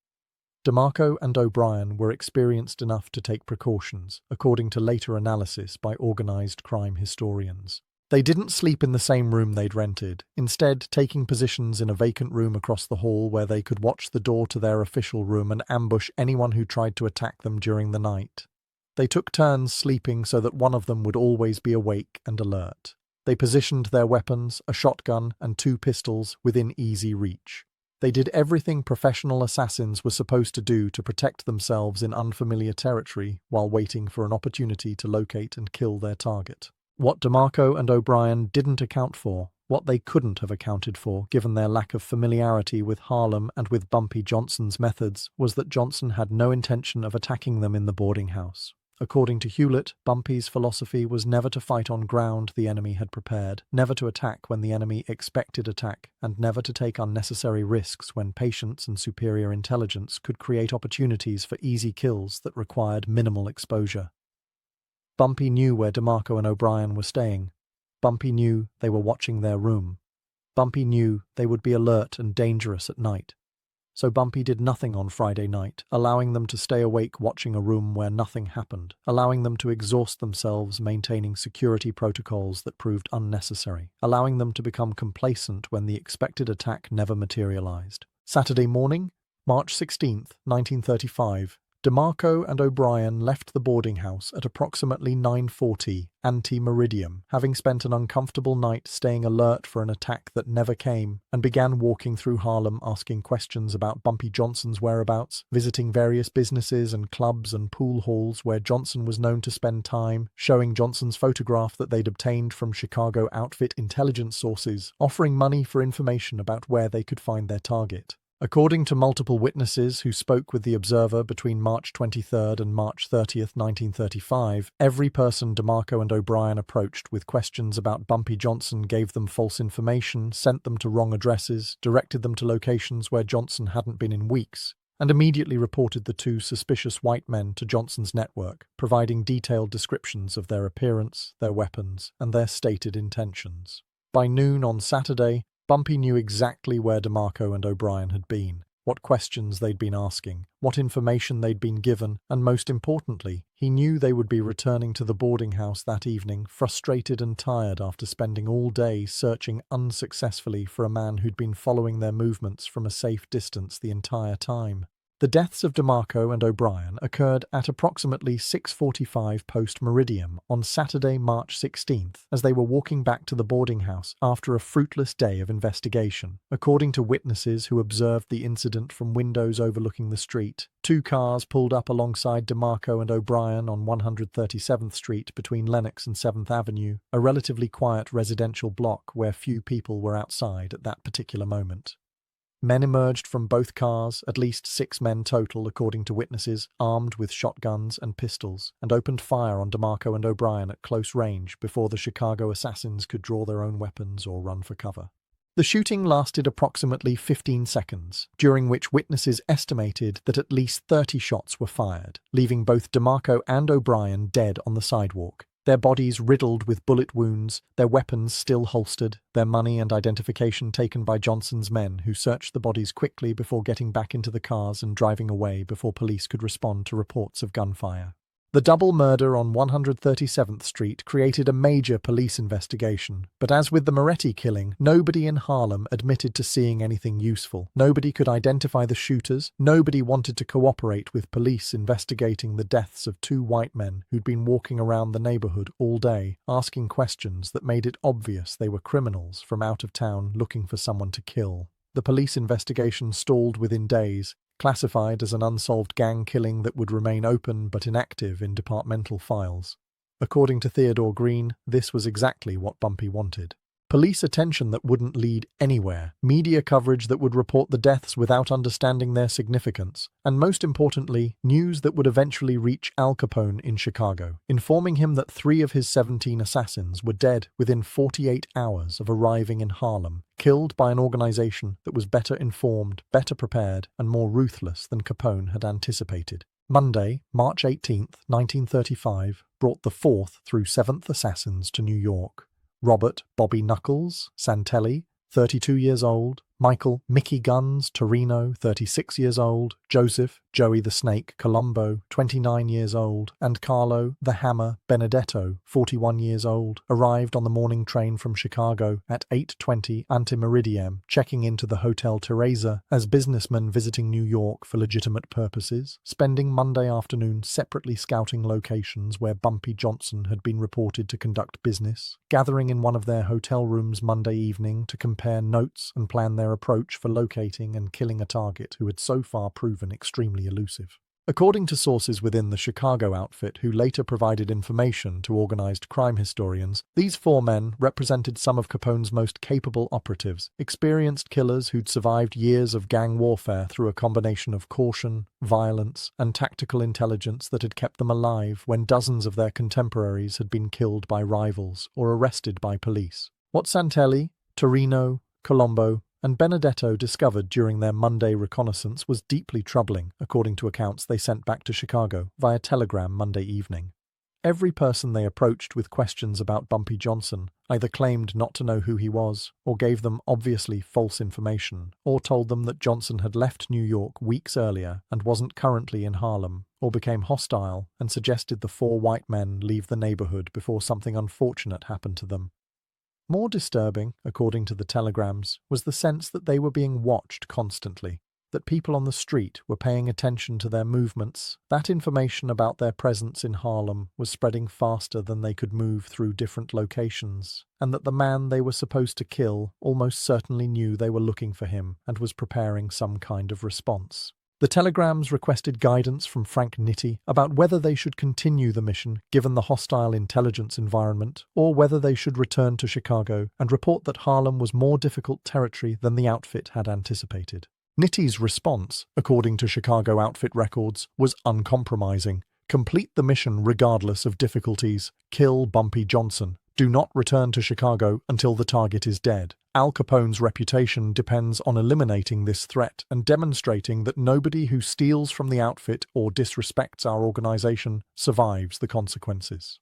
DeMarco and O'Brien were experienced enough to take precautions, according to later analysis by organized crime historians. They didn't sleep in the same room they'd rented, instead taking positions in a vacant room across the hall where they could watch the door to their official room and ambush anyone who tried to attack them during the night. They took turns sleeping so that one of them would always be awake and alert. They positioned their weapons, a shotgun and 2 pistols, within easy reach. They did everything professional assassins were supposed to do to protect themselves in unfamiliar territory while waiting for an opportunity to locate and kill their target. What DeMarco and O'Brien didn't account for, what they couldn't have accounted for given their lack of familiarity with Harlem and with Bumpy Johnson's methods, was that Johnson had no intention of attacking them in the boarding house. According to Hewlett, Bumpy's philosophy was never to fight on ground the enemy had prepared, never to attack when the enemy expected attack, and never to take unnecessary risks when patience and superior intelligence could create opportunities for easy kills that required minimal exposure. Bumpy knew where DeMarco and O'Brien were staying. Bumpy knew they were watching their room. Bumpy knew they would be alert and dangerous at night. So Bumpy did nothing on Friday night, allowing them to stay awake watching a room where nothing happened, allowing them to exhaust themselves maintaining security protocols that proved unnecessary, allowing them to become complacent when the expected attack never materialized. Saturday morning, March 16th, 1935, DeMarco and O'Brien left the boarding house at approximately 9:40 ante-meridium, having spent an uncomfortable night staying alert for an attack that never came, and began walking through Harlem asking questions about Bumpy Johnson's whereabouts, visiting various businesses and clubs and pool halls where Johnson was known to spend time, showing Johnson's photograph that they'd obtained from Chicago outfit intelligence sources, offering money for information about where they could find their target. According to multiple witnesses who spoke with the Observer between March 23rd and March 30th, 1935, every person DeMarco and O'Brien approached with questions about Bumpy Johnson gave them false information, sent them to wrong addresses, directed them to locations where Johnson hadn't been in weeks, and immediately reported the two suspicious white men to Johnson's network, providing detailed descriptions of their appearance, their weapons, and their stated intentions. By noon on Saturday, Bumpy knew exactly where DeMarco and O'Brien had been, what questions they'd been asking, what information they'd been given, and most importantly, he knew they would be returning to the boarding house that evening, frustrated and tired after spending all day searching unsuccessfully for a man who'd been following their movements from a safe distance the entire time. The deaths of DeMarco and O'Brien occurred at approximately 6:45 post-meridium on Saturday, March 16th, as they were walking back to the boarding house after a fruitless day of investigation. According to witnesses who observed the incident from windows overlooking the street, two cars pulled up alongside DeMarco and O'Brien on 137th Street between Lenox and 7th Avenue, a relatively quiet residential block where few people were outside at that particular moment. Men emerged from both cars, at least 6 men total according to witnesses, armed with shotguns and pistols, and opened fire on DeMarco and O'Brien at close range before the Chicago assassins could draw their own weapons or run for cover. The shooting lasted approximately 15 seconds, during which witnesses estimated that at least 30 shots were fired, leaving both DeMarco and O'Brien dead on the sidewalk, their bodies riddled with bullet wounds, their weapons still holstered, their money and identification taken by Johnson's men, who searched the bodies quickly before getting back into the cars and driving away before police could respond to reports of gunfire. The double murder on 137th Street created a major police investigation, but as with the Moretti killing, nobody in Harlem admitted to seeing anything useful. Nobody could identify the shooters, nobody wanted to cooperate with police investigating the deaths of 2 white men who'd been walking around the neighborhood all day, asking questions that made it obvious they were criminals from out of town looking for someone to kill. The police investigation stalled within days, classified as an unsolved gang killing that would remain open but inactive in departmental files. According to Theodore Green, this was exactly what Bumpy wanted. Police attention that wouldn't lead anywhere, media coverage that would report the deaths without understanding their significance, and most importantly, news that would eventually reach Al Capone in Chicago, informing him that 3 of his 17 assassins were dead within 48 hours of arriving in Harlem, killed by an organization that was better informed, better prepared, and more ruthless than Capone had anticipated. Monday, March 18th, 1935, brought the 4th through 7th assassins to New York. Robert Bobby Knuckles Santelli, 32 years old, Michael Mickey Guns Torino, 36 years old, Joseph Joey the Snake Colombo, 29 years old, and Carlo the Hammer Benedetto, 41 years old, arrived on the morning train from Chicago at 8:20 ante-meridium, checking into the Hotel Teresa as businessmen visiting New York for legitimate purposes, spending Monday afternoon separately scouting locations where Bumpy Johnson had been reported to conduct business, gathering in one of their hotel rooms Monday evening to compare notes and plan their approach for locating and killing a target who had so far proven extremely elusive. According to sources within the Chicago outfit who later provided information to organized crime historians, these 4 men represented some of Capone's most capable operatives, experienced killers who'd survived years of gang warfare through a combination of caution, violence, and tactical intelligence that had kept them alive when dozens of their contemporaries had been killed by rivals or arrested by police. What Santelli, Torino, Colombo, and Benedetto discovered during their Monday reconnaissance was deeply troubling, according to accounts they sent back to Chicago via telegram Monday evening. Every person they approached with questions about Bumpy Johnson either claimed not to know who he was, or gave them obviously false information, or told them that Johnson had left New York weeks earlier and wasn't currently in Harlem, or became hostile and suggested the four white men leave the neighborhood before something unfortunate happened to them. More disturbing, according to the telegrams, was the sense that they were being watched constantly, that people on the street were paying attention to their movements. That information about their presence in Harlem was spreading faster than they could move through different locations, and that the man they were supposed to kill almost certainly knew they were looking for him and was preparing some kind of response. The telegrams requested guidance from Frank Nitti about whether they should continue the mission given the hostile intelligence environment, or whether they should return to Chicago and report that Harlem was more difficult territory than the outfit had anticipated. Nitti's response, according to Chicago outfit records, was uncompromising. Complete the mission regardless of difficulties. Kill Bumpy Johnson. Do not return to Chicago until the target is dead. Al Capone's reputation depends on eliminating this threat and demonstrating that nobody who steals from the outfit or disrespects our organization survives the consequences.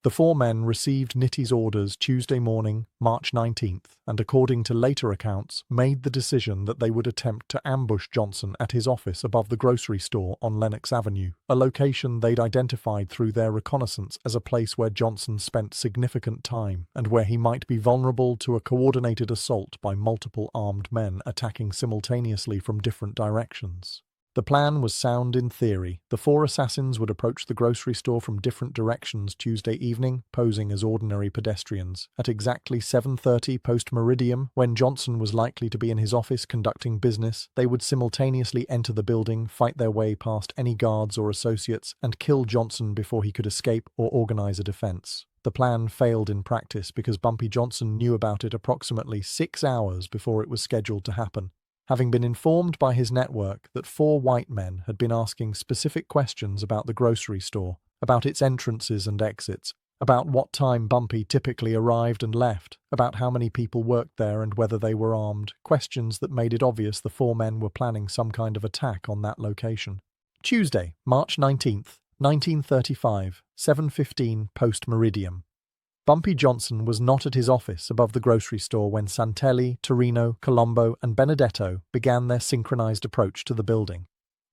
The four men received Nitti's orders Tuesday morning, March 19th, and according to later accounts, made the decision that they would attempt to ambush Johnson at his office above the grocery store on Lenox Avenue, a location they'd identified through their reconnaissance as a place where Johnson spent significant time and where he might be vulnerable to a coordinated assault by multiple armed men attacking simultaneously from different directions. The plan was sound in theory. The four assassins would approach the grocery store from different directions Tuesday evening, posing as ordinary pedestrians. At exactly 7:30 post-meridium, when Johnson was likely to be in his office conducting business, they would simultaneously enter the building, fight their way past any guards or associates, and kill Johnson before he could escape or organize a defense. The plan failed in practice because Bumpy Johnson knew about it approximately 6 hours before it was scheduled to happen. Having been informed by his network that four white men had been asking specific questions about the grocery store, about its entrances and exits, about what time Bumpy typically arrived and left, about how many people worked there and whether they were armed, questions that made it obvious the four men were planning some kind of attack on that location. Tuesday, March 19th, 1935, 7:15 post-meridium. Bumpy Johnson was not at his office above the grocery store when Santelli, Torino, Colombo, and Benedetto began their synchronized approach to the building.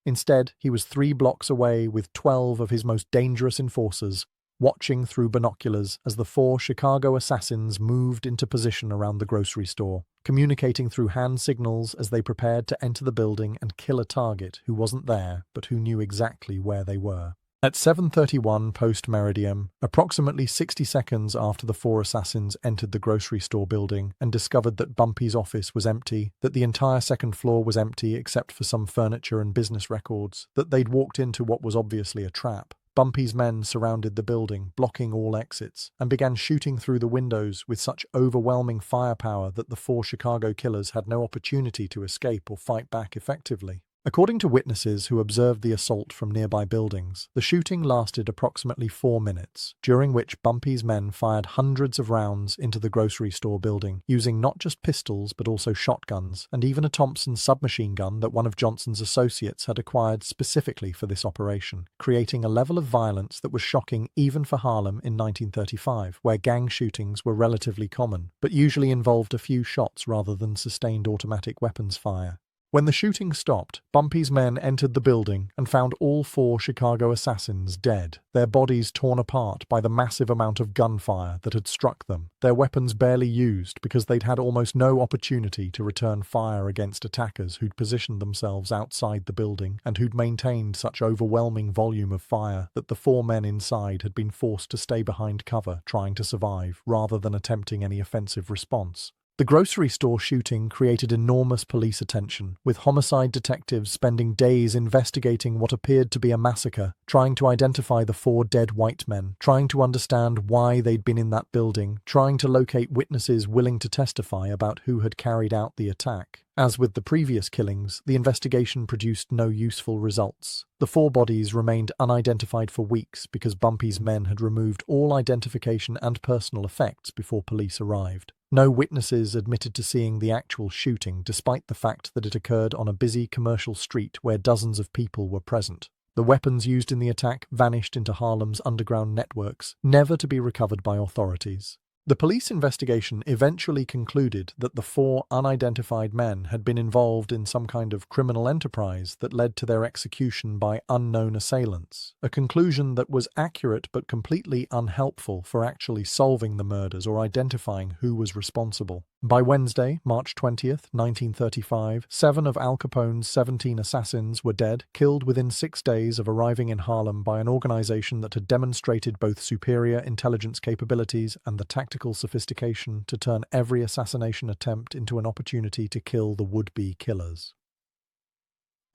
Instead, he was 3 blocks away with 12 of his most dangerous enforcers, watching through binoculars as the 4 Chicago assassins moved into position around the grocery store, communicating through hand signals as they prepared to enter the building and kill a target who wasn't there but who knew exactly where they were. At 7:31 post-meridium, approximately 60 seconds after the 4 assassins entered the grocery store building and discovered that Bumpy's office was empty, that the entire second floor was empty except for some furniture and business records, that they'd walked into what was obviously a trap, Bumpy's men surrounded the building, blocking all exits, and began shooting through the windows with such overwhelming firepower that the 4 Chicago killers had no opportunity to escape or fight back effectively. According to witnesses who observed the assault from nearby buildings, the shooting lasted approximately 4 minutes, during which Bumpy's men fired hundreds of rounds into the grocery store building, using not just pistols but also shotguns, and even a Thompson submachine gun that one of Johnson's associates had acquired specifically for this operation, creating a level of violence that was shocking even for Harlem in 1935, where gang shootings were relatively common, but usually involved a few shots rather than sustained automatic weapons fire. When the shooting stopped, Bumpy's men entered the building and found all 4 Chicago assassins dead, their bodies torn apart by the massive amount of gunfire that had struck them, their weapons barely used because they'd had almost no opportunity to return fire against attackers who'd positioned themselves outside the building and who'd maintained such overwhelming volume of fire that the 4 men inside had been forced to stay behind cover trying to survive rather than attempting any offensive response. The grocery store shooting created enormous police attention, with homicide detectives spending days investigating what appeared to be a massacre, trying to identify the 4 dead white men, trying to understand why they'd been in that building, trying to locate witnesses willing to testify about who had carried out the attack. As with the previous killings, the investigation produced no useful results. The 4 bodies remained unidentified for weeks because Bumpy's men had removed all identification and personal effects before police arrived. No witnesses admitted to seeing the actual shooting, despite the fact that it occurred on a busy commercial street where dozens of people were present. The weapons used in the attack vanished into Harlem's underground networks, never to be recovered by authorities. The police investigation eventually concluded that the four unidentified men had been involved in some kind of criminal enterprise that led to their execution by unknown assailants, a conclusion that was accurate but completely unhelpful for actually solving the murders or identifying who was responsible. By Wednesday, March 20th, 1935, 7 of Al Capone's 17 assassins were dead, killed within 6 days of arriving in Harlem by an organization that had demonstrated both superior intelligence capabilities and the tactical sophistication to turn every assassination attempt into an opportunity to kill the would-be killers.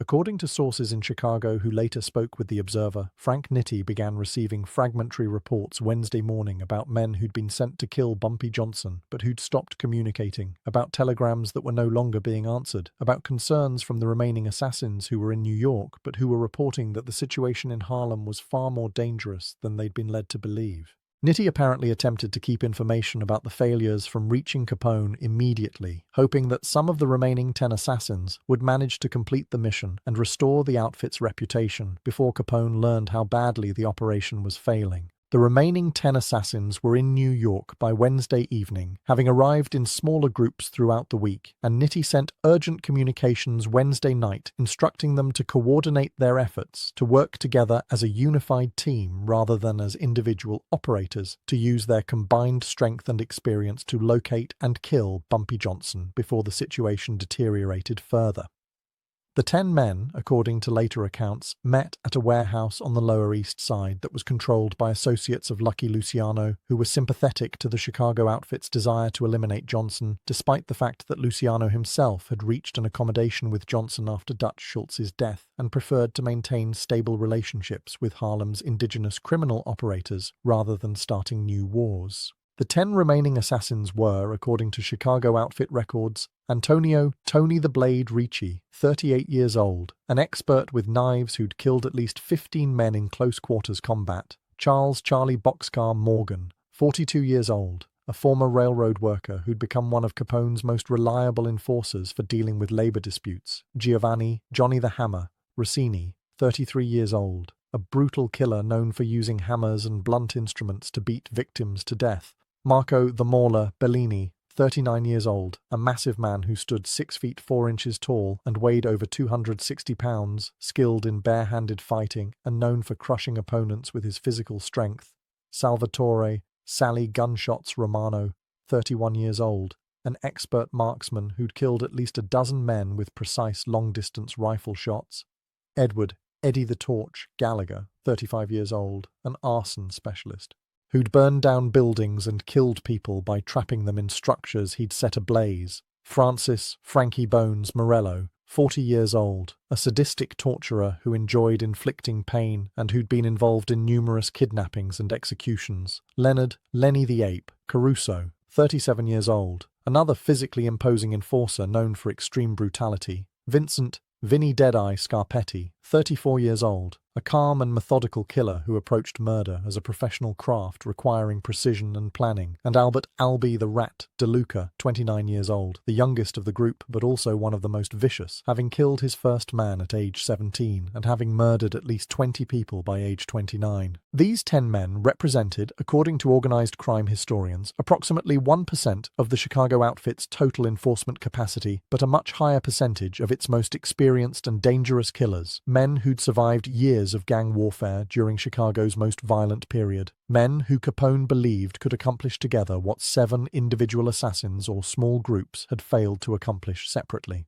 According to sources in Chicago who later spoke with the Observer, Frank Nitti began receiving fragmentary reports Wednesday morning about men who'd been sent to kill Bumpy Johnson but who'd stopped communicating, about telegrams that were no longer being answered, about concerns from the remaining assassins who were in New York but who were reporting that the situation in Harlem was far more dangerous than they'd been led to believe. Nitti apparently attempted to keep information about the failures from reaching Capone immediately, hoping that some of the remaining 10 assassins would manage to complete the mission and restore the outfit's reputation before Capone learned how badly the operation was failing. The remaining 10 assassins were in New York by Wednesday evening, having arrived in smaller groups throughout the week, and Nitti sent urgent communications Wednesday night instructing them to coordinate their efforts to work together as a unified team rather than as individual operators to use their combined strength and experience to locate and kill Bumpy Johnson before the situation deteriorated further. The 10 men, according to later accounts, met at a warehouse on the Lower East Side that was controlled by associates of Lucky Luciano, who were sympathetic to the Chicago outfit's desire to eliminate Johnson, despite the fact that Luciano himself had reached an accommodation with Johnson after Dutch Schultz's death and preferred to maintain stable relationships with Harlem's indigenous criminal operators rather than starting new wars. The 10 remaining assassins were, according to Chicago outfit records, Antonio "Tony the Blade" Ricci, 38 years old, an expert with knives who'd killed at least 15 men in close-quarters combat; Charles "Charlie" Boxcar Morgan, 42 years old, a former railroad worker who'd become one of Capone's most reliable enforcers for dealing with labor disputes; Giovanni "Johnny the Hammer" Rossini, 33 years old, a brutal killer known for using hammers and blunt instruments to beat victims to death; Marco the Mauler Bellini, 39 years old, a massive man who stood 6 feet 4 inches tall and weighed over 260 pounds, skilled in bare-handed fighting and known for crushing opponents with his physical strength; Salvatore Sally Gunshots Romano, 31 years old, an expert marksman who'd killed at least a dozen men with precise long-distance rifle shots; Edward Eddie the Torch Gallagher, 35 years old, an arson specialist, who'd burned down buildings and killed people by trapping them in structures he'd set ablaze; Francis Frankie Bones Morello, 40 years old, a sadistic torturer who enjoyed inflicting pain and who'd been involved in numerous kidnappings and executions; Leonard Lenny the Ape Caruso, 37 years old, another physically imposing enforcer known for extreme brutality; Vincent Vinnie Deadeye Scarpetti, 34 years old, a calm and methodical killer who approached murder as a professional craft requiring precision and planning; and Albert Albie the Rat DeLuca, 29 years old, the youngest of the group but also one of the most vicious, having killed his first man at age 17 and having murdered at least 20 people by age 29. These 10 men represented, according to organized crime historians, approximately 1% of the Chicago outfit's total enforcement capacity, but a much higher percentage of its most experienced and dangerous killers, men who'd survived years of gang warfare during Chicago's most violent period, men who Capone believed could accomplish together what 7 individual assassins or small groups had failed to accomplish separately.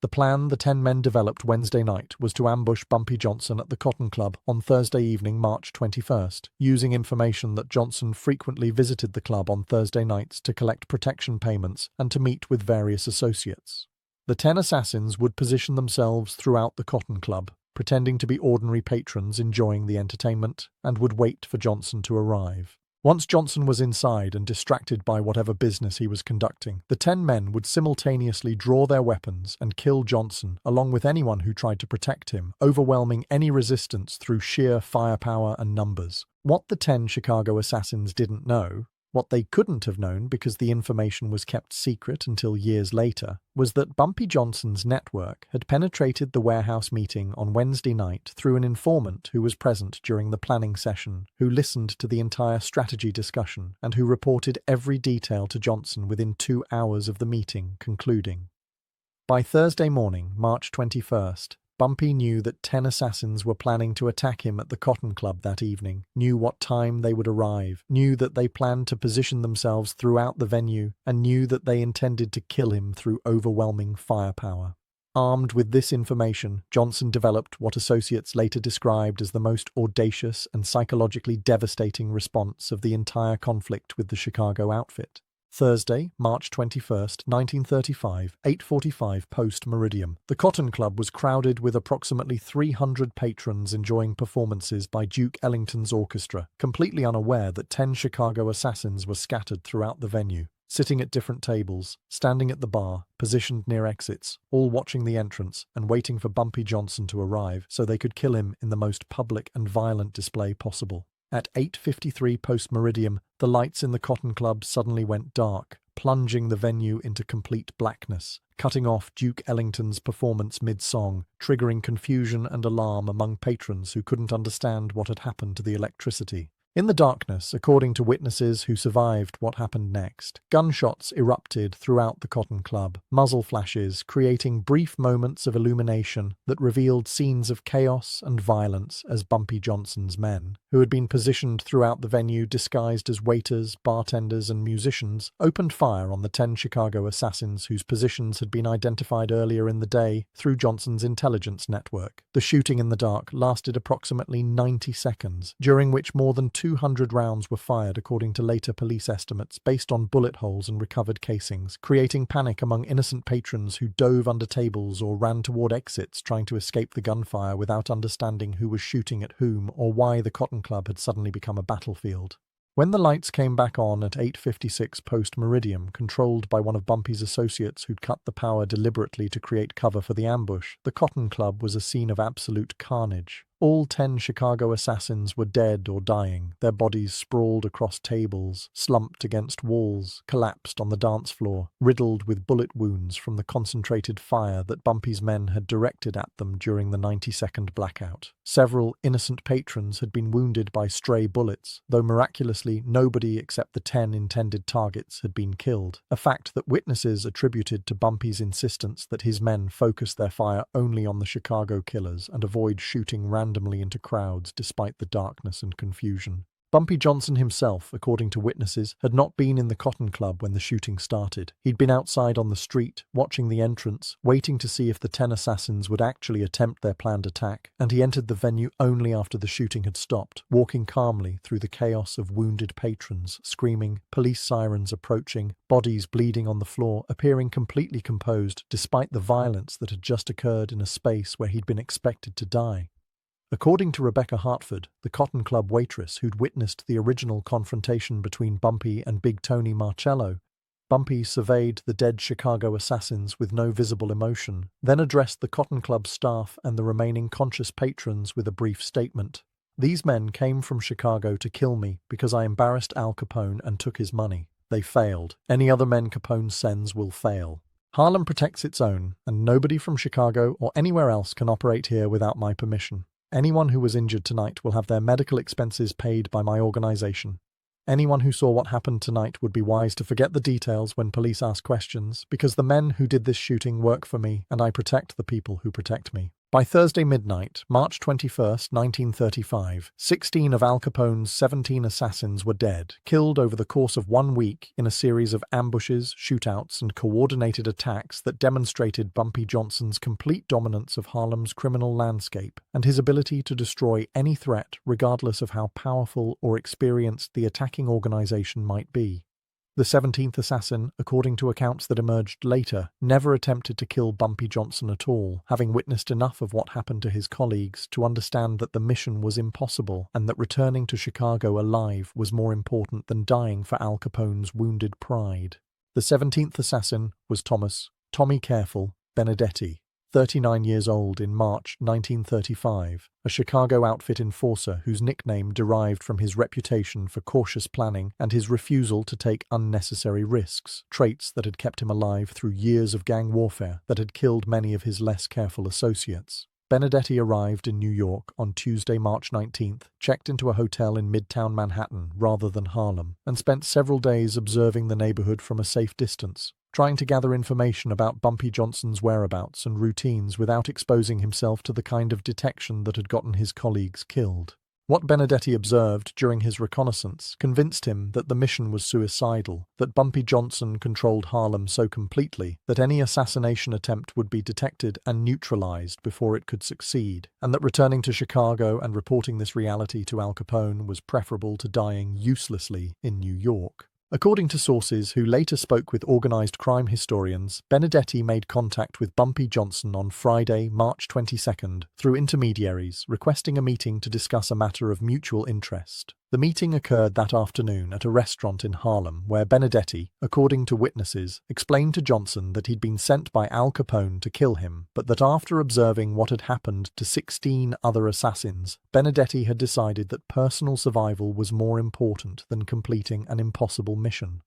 The plan the 10 men developed Wednesday night was to ambush Bumpy Johnson at the Cotton Club on Thursday evening, March 21st, using information that Johnson frequently visited the club on Thursday nights to collect protection payments and to meet with various associates. The 10 assassins would position themselves throughout the Cotton Club, pretending to be ordinary patrons enjoying the entertainment, and would wait for Johnson to arrive. Once Johnson was inside and distracted by whatever business he was conducting, the 10 men would simultaneously draw their weapons and kill Johnson, along with anyone who tried to protect him, overwhelming any resistance through sheer firepower and numbers. What the 10 Chicago assassins didn't know What they couldn't have known, because the information was kept secret until years later, was that Bumpy Johnson's network had penetrated the warehouse meeting on Wednesday night through an informant who was present during the planning session, who listened to the entire strategy discussion, and who reported every detail to Johnson within 2 hours of the meeting concluding. By Thursday morning, March 21st, Bumpy knew that 10 assassins were planning to attack him at the Cotton Club that evening, knew what time they would arrive, knew that they planned to position themselves throughout the venue, and knew that they intended to kill him through overwhelming firepower. Armed with this information, Johnson developed what associates later described as the most audacious and psychologically devastating response of the entire conflict with the Chicago outfit. Thursday, March 21st, 1935, 8:45 post-meridium. The Cotton Club was crowded with approximately 300 patrons enjoying performances by Duke Ellington's orchestra, completely unaware that 10 Chicago assassins were scattered throughout the venue, sitting at different tables, standing at the bar, positioned near exits, all watching the entrance and waiting for Bumpy Johnson to arrive so they could kill him in the most public and violent display possible. At 8:53 post-meridium, the lights in the Cotton Club suddenly went dark, plunging the venue into complete blackness, cutting off Duke Ellington's performance mid-song, triggering confusion and alarm among patrons who couldn't understand what had happened to the electricity. In the darkness, according to witnesses who survived what happened next, gunshots erupted throughout the Cotton Club, muzzle flashes creating brief moments of illumination that revealed scenes of chaos and violence as Bumpy Johnson's men, who had been positioned throughout the venue disguised as waiters, bartenders, and musicians, opened fire on the 10 Chicago assassins whose positions had been identified earlier in the day through Johnson's intelligence network. The shooting in the dark lasted approximately 90 seconds, during which more than 200 rounds were fired according to later police estimates based on bullet holes and recovered casings, creating panic among innocent patrons who dove under tables or ran toward exits trying to escape the gunfire without understanding who was shooting at whom or why the Cotton Club had suddenly become a battlefield. When the lights came back on at 8:56 post-meridium, controlled by one of Bumpy's associates who'd cut the power deliberately to create cover for the ambush, the Cotton Club was a scene of absolute carnage. All 10 Chicago assassins were dead or dying, their bodies sprawled across tables, slumped against walls, collapsed on the dance floor, riddled with bullet wounds from the concentrated fire that Bumpy's men had directed at them during the 90-second blackout. Several innocent patrons had been wounded by stray bullets, though miraculously nobody except the 10 intended targets had been killed, a fact that witnesses attributed to Bumpy's insistence that his men focus their fire only on the Chicago killers and avoid shooting randomly into crowds despite the darkness and confusion. Bumpy Johnson himself, according to witnesses, had not been in the Cotton Club when the shooting started. He'd been outside on the street, watching the entrance, waiting to see if the 10 assassins would actually attempt their planned attack, and he entered the venue only after the shooting had stopped, walking calmly through the chaos of wounded patrons, screaming, police sirens approaching, bodies bleeding on the floor, appearing completely composed despite the violence that had just occurred in a space where he'd been expected to die. According to Rebecca Hartford, the Cotton Club waitress who'd witnessed the original confrontation between Bumpy and Big Tony Marcello, Bumpy surveyed the dead Chicago assassins with no visible emotion, then addressed the Cotton Club staff and the remaining conscious patrons with a brief statement. "These men came from Chicago to kill me because I embarrassed Al Capone and took his money. They failed. Any other men Capone sends will fail. Harlem protects its own, and nobody from Chicago or anywhere else can operate here without my permission. Anyone who was injured tonight will have their medical expenses paid by my organization. Anyone who saw what happened tonight would be wise to forget the details when police ask questions, because the men who did this shooting work for me, and I protect the people who protect me." By Thursday midnight, March 21st, 1935, 16 of Al Capone's 17 assassins were dead, killed over the course of 1 week in a series of ambushes, shootouts, and coordinated attacks that demonstrated Bumpy Johnson's complete dominance of Harlem's criminal landscape and his ability to destroy any threat regardless of how powerful or experienced the attacking organization might be. The 17th assassin, according to accounts that emerged later, never attempted to kill Bumpy Johnson at all, having witnessed enough of what happened to his colleagues to understand that the mission was impossible and that returning to Chicago alive was more important than dying for Al Capone's wounded pride. The 17th assassin was Tommy Careful Benedetti. 39 years old in March 1935, a Chicago outfit enforcer whose nickname derived from his reputation for cautious planning and his refusal to take unnecessary risks, traits that had kept him alive through years of gang warfare that had killed many of his less careful associates. Benedetti arrived in New York on Tuesday, March 19th, checked into a hotel in Midtown Manhattan rather than Harlem, and spent several days observing the neighborhood from a safe distance, trying to gather information about Bumpy Johnson's whereabouts and routines without exposing himself to the kind of detection that had gotten his colleagues killed. What Benedetti observed during his reconnaissance convinced him that the mission was suicidal, that Bumpy Johnson controlled Harlem so completely that any assassination attempt would be detected and neutralized before it could succeed, and that returning to Chicago and reporting this reality to Al Capone was preferable to dying uselessly in New York. According to sources who later spoke with organized crime historians, Benedetti made contact with Bumpy Johnson on Friday, March 22nd, through intermediaries, requesting a meeting to discuss a matter of mutual interest. The meeting occurred that afternoon at a restaurant in Harlem where Benedetti, according to witnesses, explained to Johnson that he'd been sent by Al Capone to kill him, but that after observing what had happened to 16 other assassins, Benedetti had decided that personal survival was more important than completing an impossible mission.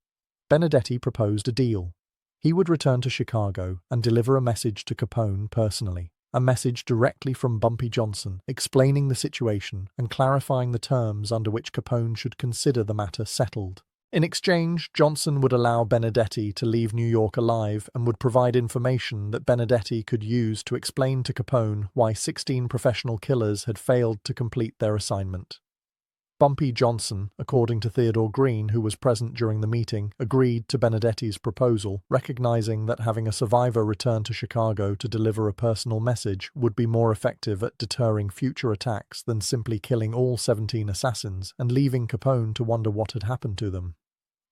Benedetti proposed a deal. He would return to Chicago and deliver a message to Capone personally. A message directly from Bumpy Johnson, explaining the situation and clarifying the terms under which Capone should consider the matter settled. In exchange, Johnson would allow Benedetti to leave New York alive and would provide information that Benedetti could use to explain to Capone why 16 professional killers had failed to complete their assignment. Bumpy Johnson, according to Theodore Green, who was present during the meeting, agreed to Benedetti's proposal, recognizing that having a survivor return to Chicago to deliver a personal message would be more effective at deterring future attacks than simply killing all 17 assassins and leaving Capone to wonder what had happened to them.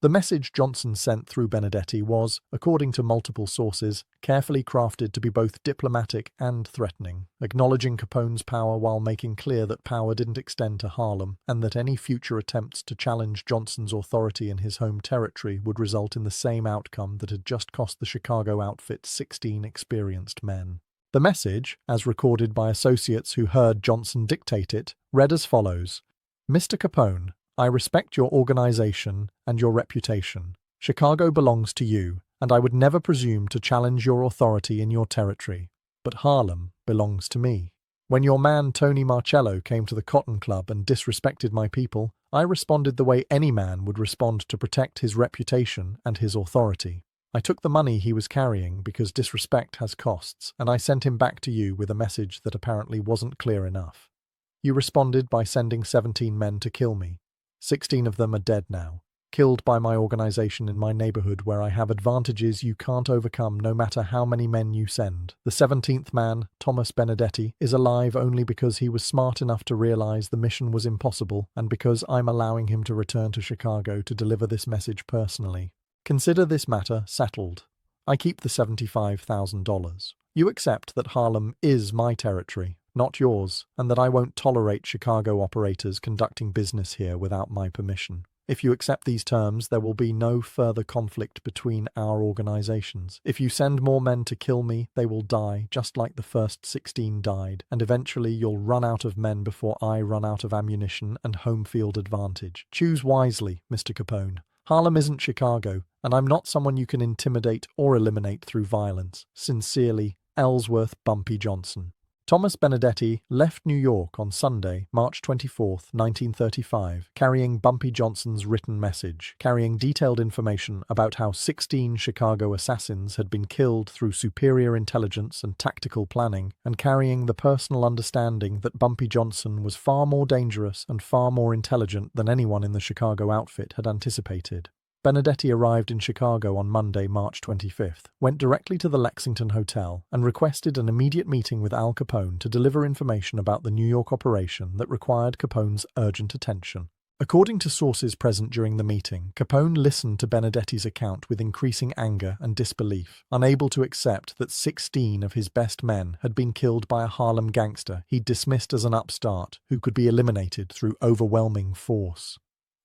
The message Johnson sent through Benedetti was, according to multiple sources, carefully crafted to be both diplomatic and threatening, acknowledging Capone's power while making clear that power didn't extend to Harlem and that any future attempts to challenge Johnson's authority in his home territory would result in the same outcome that had just cost the Chicago outfit 16 experienced men. The message, as recorded by associates who heard Johnson dictate it, read as follows: Mr. Capone, I respect your organization and your reputation. Chicago belongs to you, and I would never presume to challenge your authority in your territory. But Harlem belongs to me. When your man Tony Marcello came to the Cotton Club and disrespected my people, I responded the way any man would respond to protect his reputation and his authority. I took the money he was carrying because disrespect has costs, and I sent him back to you with a message that apparently wasn't clear enough. You responded by sending 17 men to kill me. 16 of them are dead now, killed by my organization in my neighborhood where I have advantages you can't overcome no matter how many men you send. The 17th man, Thomas Benedetti, is alive only because he was smart enough to realize the mission was impossible and because I'm allowing him to return to Chicago to deliver this message personally. Consider this matter settled. I keep the $75,000. You accept that Harlem is my territory, not yours, and that I won't tolerate Chicago operators conducting business here without my permission. If you accept these terms, there will be no further conflict between our organizations. If you send more men to kill me, they will die, just like the first 16 died, and eventually you'll run out of men before I run out of ammunition and home field advantage. Choose wisely, Mr. Capone. Harlem isn't Chicago, and I'm not someone you can intimidate or eliminate through violence. Sincerely, Ellsworth Bumpy Johnson. Thomas Benedetti left New York on Sunday, March 24, 1935, carrying Bumpy Johnson's written message, carrying detailed information about how 16 Chicago assassins had been killed through superior intelligence and tactical planning, and carrying the personal understanding that Bumpy Johnson was far more dangerous and far more intelligent than anyone in the Chicago outfit had anticipated. Benedetti arrived in Chicago on Monday, March 25th, went directly to the Lexington Hotel, and requested an immediate meeting with Al Capone to deliver information about the New York operation that required Capone's urgent attention. According to sources present during the meeting, Capone listened to Benedetti's account with increasing anger and disbelief, unable to accept that 16 of his best men had been killed by a Harlem gangster he'd dismissed as an upstart who could be eliminated through overwhelming force.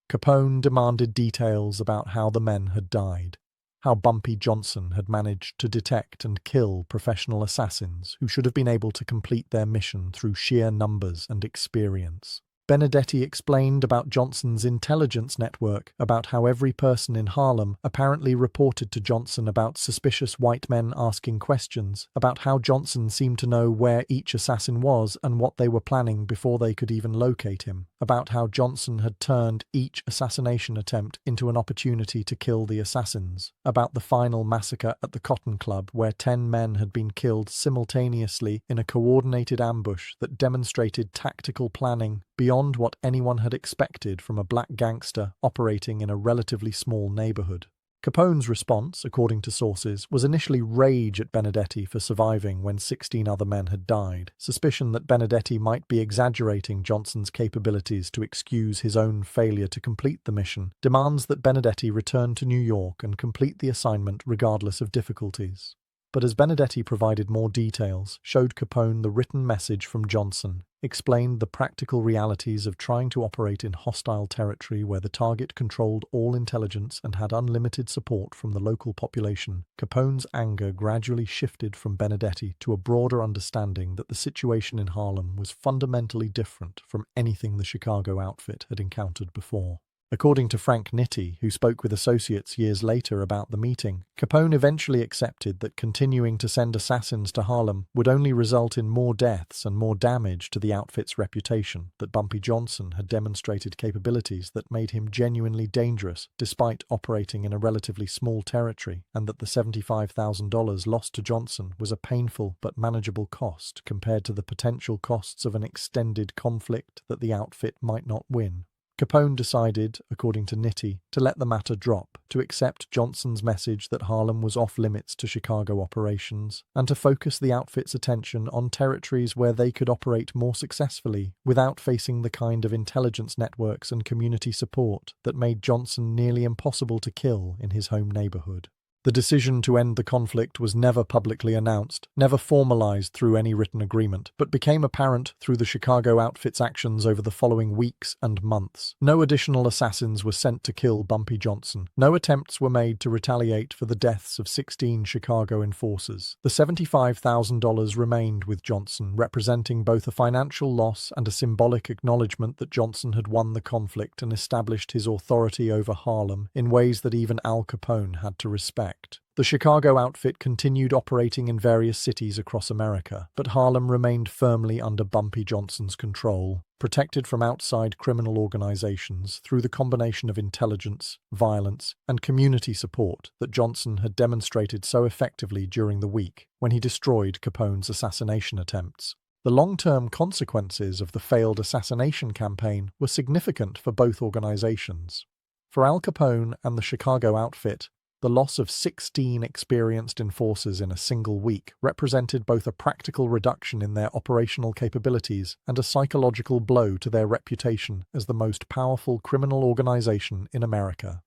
Capone demanded details about how the men had died. how Bumpy Johnson had managed to detect and kill professional assassins who should have been able to complete their mission through sheer numbers and experience. Benedetti explained about Johnson's intelligence network, about how every person in Harlem apparently reported to Johnson about suspicious white men asking questions, about how Johnson seemed to know where each assassin was and what they were planning before they could even locate him, about how Johnson had turned each assassination attempt into an opportunity to kill the assassins, about the final massacre at the Cotton Club where 10 men had been killed simultaneously in a coordinated ambush that demonstrated tactical planning beyond what anyone had expected from a black gangster operating in a relatively small neighborhood. Capone's response, according to sources, was initially rage at Benedetti for surviving when 16 other men had died, suspicion that Benedetti might be exaggerating Johnson's capabilities to excuse his own failure to complete the mission, demands that Benedetti return to New York and complete the assignment regardless of difficulties. But as Benedetti provided more details, showed Capone the written message from Johnson, explained the practical realities of trying to operate in hostile territory where the target controlled all intelligence and had unlimited support from the local population, Capone's anger gradually shifted from Benedetti to a broader understanding that the situation in Harlem was fundamentally different from anything the Chicago outfit had encountered before. According to Frank Nitti, who spoke with associates years later about the meeting, Capone eventually accepted that continuing to send assassins to Harlem would only result in more deaths and more damage to the outfit's reputation, that Bumpy Johnson had demonstrated capabilities that made him genuinely dangerous despite operating in a relatively small territory, and that the $75,000 lost to Johnson was a painful but manageable cost compared to the potential costs of an extended conflict that the outfit might not win. Capone decided, according to Nitti, to let the matter drop, to accept Johnson's message that Harlem was off-limits to Chicago operations, and to focus the outfit's attention on territories where they could operate more successfully without facing the kind of intelligence networks and community support that made Johnson nearly impossible to kill in his home neighborhood. The decision to end the conflict was never publicly announced, never formalized through any written agreement, but became apparent through the Chicago outfit's actions over the following weeks and months. No additional assassins were sent to kill Bumpy Johnson. No attempts were made to retaliate for the deaths of 16 Chicago enforcers. The $75,000 remained with Johnson, representing both a financial loss and a symbolic acknowledgement that Johnson had won the conflict and established his authority over Harlem in ways that even Al Capone had to respect. The Chicago outfit continued operating in various cities across America, but Harlem remained firmly under Bumpy Johnson's control, protected from outside criminal organizations through the combination of intelligence, violence, and community support that Johnson had demonstrated so effectively during the week when he destroyed Capone's assassination attempts. The long-term consequences of the failed assassination campaign were significant for both organizations. For Al Capone and the Chicago outfit, the loss of 16 experienced enforcers in a single week represented both a practical reduction in their operational capabilities and a psychological blow to their reputation as the most powerful criminal organization in America.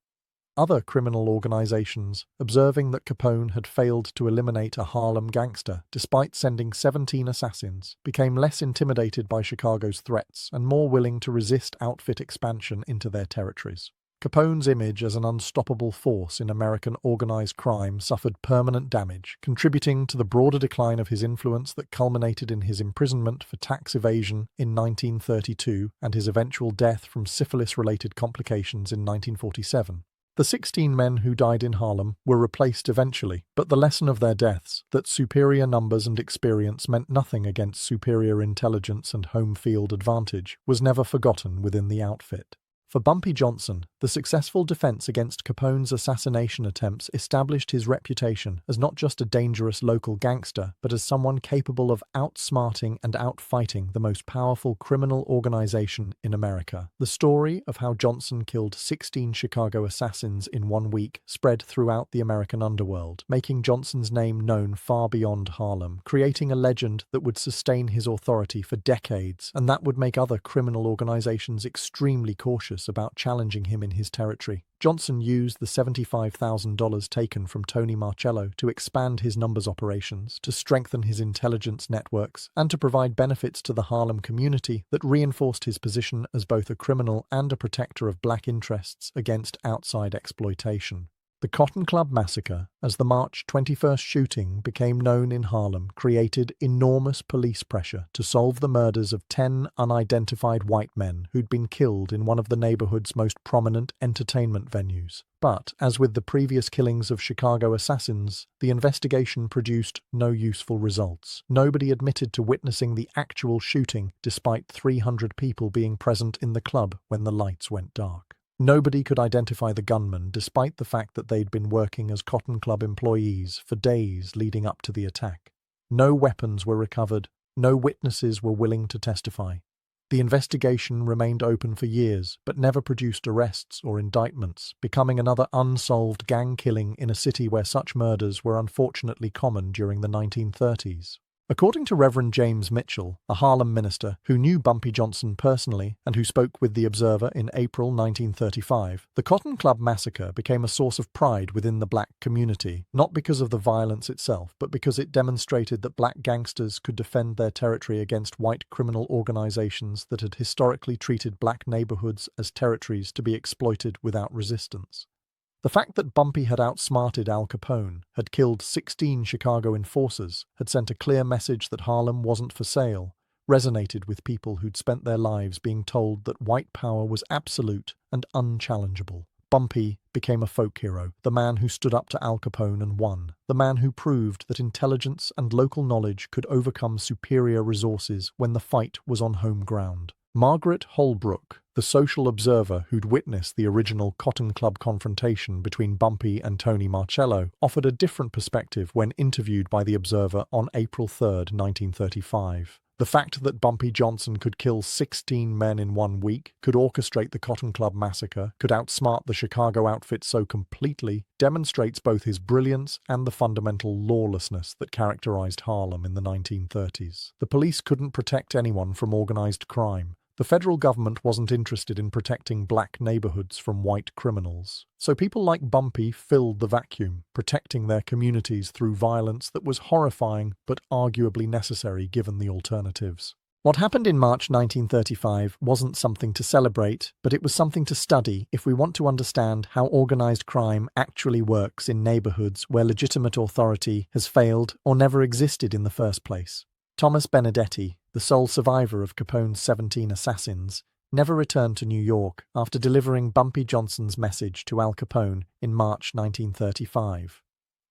Other criminal organizations, observing that Capone had failed to eliminate a Harlem gangster despite sending 17 assassins, became less intimidated by Chicago's threats and more willing to resist outfit expansion into their territories. Capone's image as an unstoppable force in American organized crime suffered permanent damage, contributing to the broader decline of his influence that culminated in his imprisonment for tax evasion in 1932 and his eventual death from syphilis-related complications in 1947. The 16 men who died in Harlem were replaced eventually, but the lesson of their deaths, that superior numbers and experience meant nothing against superior intelligence and home field advantage, was never forgotten within the outfit. For Bumpy Johnson, the successful defense against Capone's assassination attempts established his reputation as not just a dangerous local gangster, but as someone capable of outsmarting and outfighting the most powerful criminal organization in America. The story of how Johnson killed 16 Chicago assassins in 1 week spread throughout the American underworld, making Johnson's name known far beyond Harlem, creating a legend that would sustain his authority for decades, and that would make other criminal organizations extremely cautious about challenging him in his territory. Johnson used the $75,000 taken from Tony Marcello to expand his numbers operations, to strengthen his intelligence networks, and to provide benefits to the Harlem community that reinforced his position as both a criminal and a protector of black interests against outside exploitation. The Cotton Club Massacre, as the March 21st shooting became known in Harlem, created enormous police pressure to solve the murders of 10 unidentified white men who'd been killed in one of the neighborhood's most prominent entertainment venues. But, as with the previous killings of Chicago assassins, the investigation produced no useful results. Nobody admitted to witnessing the actual shooting, despite 300 people being present in the club when the lights went dark. Nobody could identify the gunman, despite the fact that they'd been working as Cotton Club employees for days leading up to the attack. No weapons were recovered, no witnesses were willing to testify. The investigation remained open for years, but never produced arrests or indictments, becoming another unsolved gang killing in a city where such murders were unfortunately common during the 1930s. According to Reverend James Mitchell, a Harlem minister who knew Bumpy Johnson personally and who spoke with The Observer in April 1935, the Cotton Club Massacre became a source of pride within the black community, not because of the violence itself, but because it demonstrated that black gangsters could defend their territory against white criminal organizations that had historically treated black neighborhoods as territories to be exploited without resistance. The fact that Bumpy had outsmarted Al Capone, had killed 16 Chicago enforcers, had sent a clear message that Harlem wasn't for sale, resonated with people who'd spent their lives being told that white power was absolute and unchallengeable. Bumpy became a folk hero, the man who stood up to Al Capone and won, the man who proved that intelligence and local knowledge could overcome superior resources when the fight was on home ground. Margaret Holbrook, the social observer who'd witnessed the original Cotton Club confrontation between Bumpy and Tony Marcello, offered a different perspective when interviewed by The Observer on April 3, 1935. The fact that Bumpy Johnson could kill 16 men in 1 week, could orchestrate the Cotton Club Massacre, could outsmart the Chicago outfit so completely, demonstrates both his brilliance and the fundamental lawlessness that characterized Harlem in the 1930s. The police couldn't protect anyone from organized crime. The federal government wasn't interested in protecting black neighborhoods from white criminals. So people like Bumpy filled the vacuum, protecting their communities through violence that was horrifying but arguably necessary given the alternatives. What happened in March 1935 wasn't something to celebrate, but it was something to study if we want to understand how organized crime actually works in neighborhoods where legitimate authority has failed or never existed in the first place. Thomas Benedetti, the sole survivor of Capone's 17 assassins, never returned to New York after delivering Bumpy Johnson's message to Al Capone in March 1935.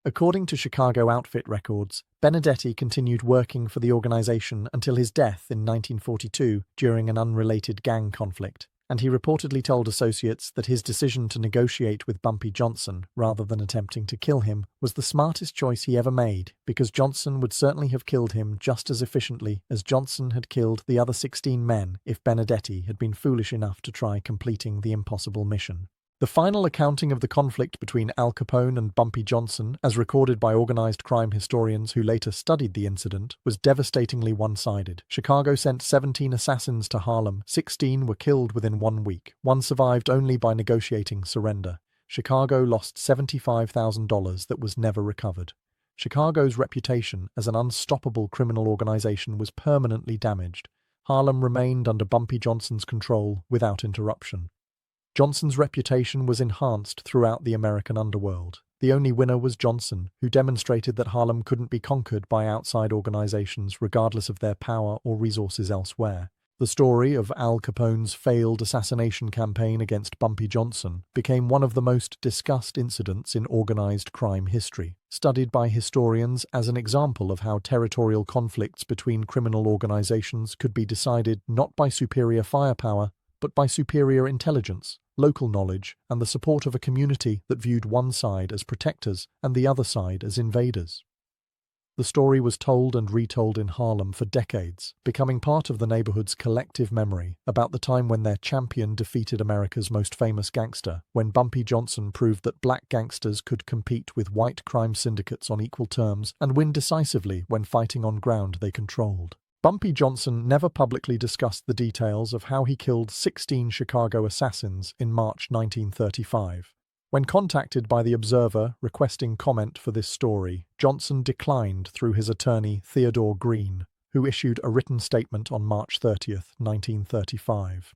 According to Chicago outfit records, Benedetti continued working for the organization until his death in 1942 during an unrelated gang conflict, and he reportedly told associates that his decision to negotiate with Bumpy Johnson, rather than attempting to kill him, was the smartest choice he ever made, because Johnson would certainly have killed him just as efficiently as Johnson had killed the other 16 men if Benedetti had been foolish enough to try completing the impossible mission. The final accounting of the conflict between Al Capone and Bumpy Johnson, as recorded by organized crime historians who later studied the incident, was devastatingly one-sided. Chicago sent 17 assassins to Harlem. 16 were killed within 1 week. One survived only by negotiating surrender. Chicago lost $75,000 that was never recovered. Chicago's reputation as an unstoppable criminal organization was permanently damaged. Harlem remained under Bumpy Johnson's control without interruption. Johnson's reputation was enhanced throughout the American underworld. The only winner was Johnson, who demonstrated that Harlem couldn't be conquered by outside organizations regardless of their power or resources elsewhere. The story of Al Capone's failed assassination campaign against Bumpy Johnson became one of the most discussed incidents in organized crime history, studied by historians as an example of how territorial conflicts between criminal organizations could be decided not by superior firepower, but by superior intelligence, local knowledge, and the support of a community that viewed one side as protectors and the other side as invaders. The story was told and retold in Harlem for decades, becoming part of the neighborhood's collective memory about the time when their champion defeated America's most famous gangster, when Bumpy Johnson proved that black gangsters could compete with white crime syndicates on equal terms and win decisively when fighting on ground they controlled. Bumpy Johnson never publicly discussed the details of how he killed 16 Chicago assassins in March 1935. When contacted by The Observer requesting comment for this story, Johnson declined through his attorney Theodore Green, who issued a written statement on March 30, 1935.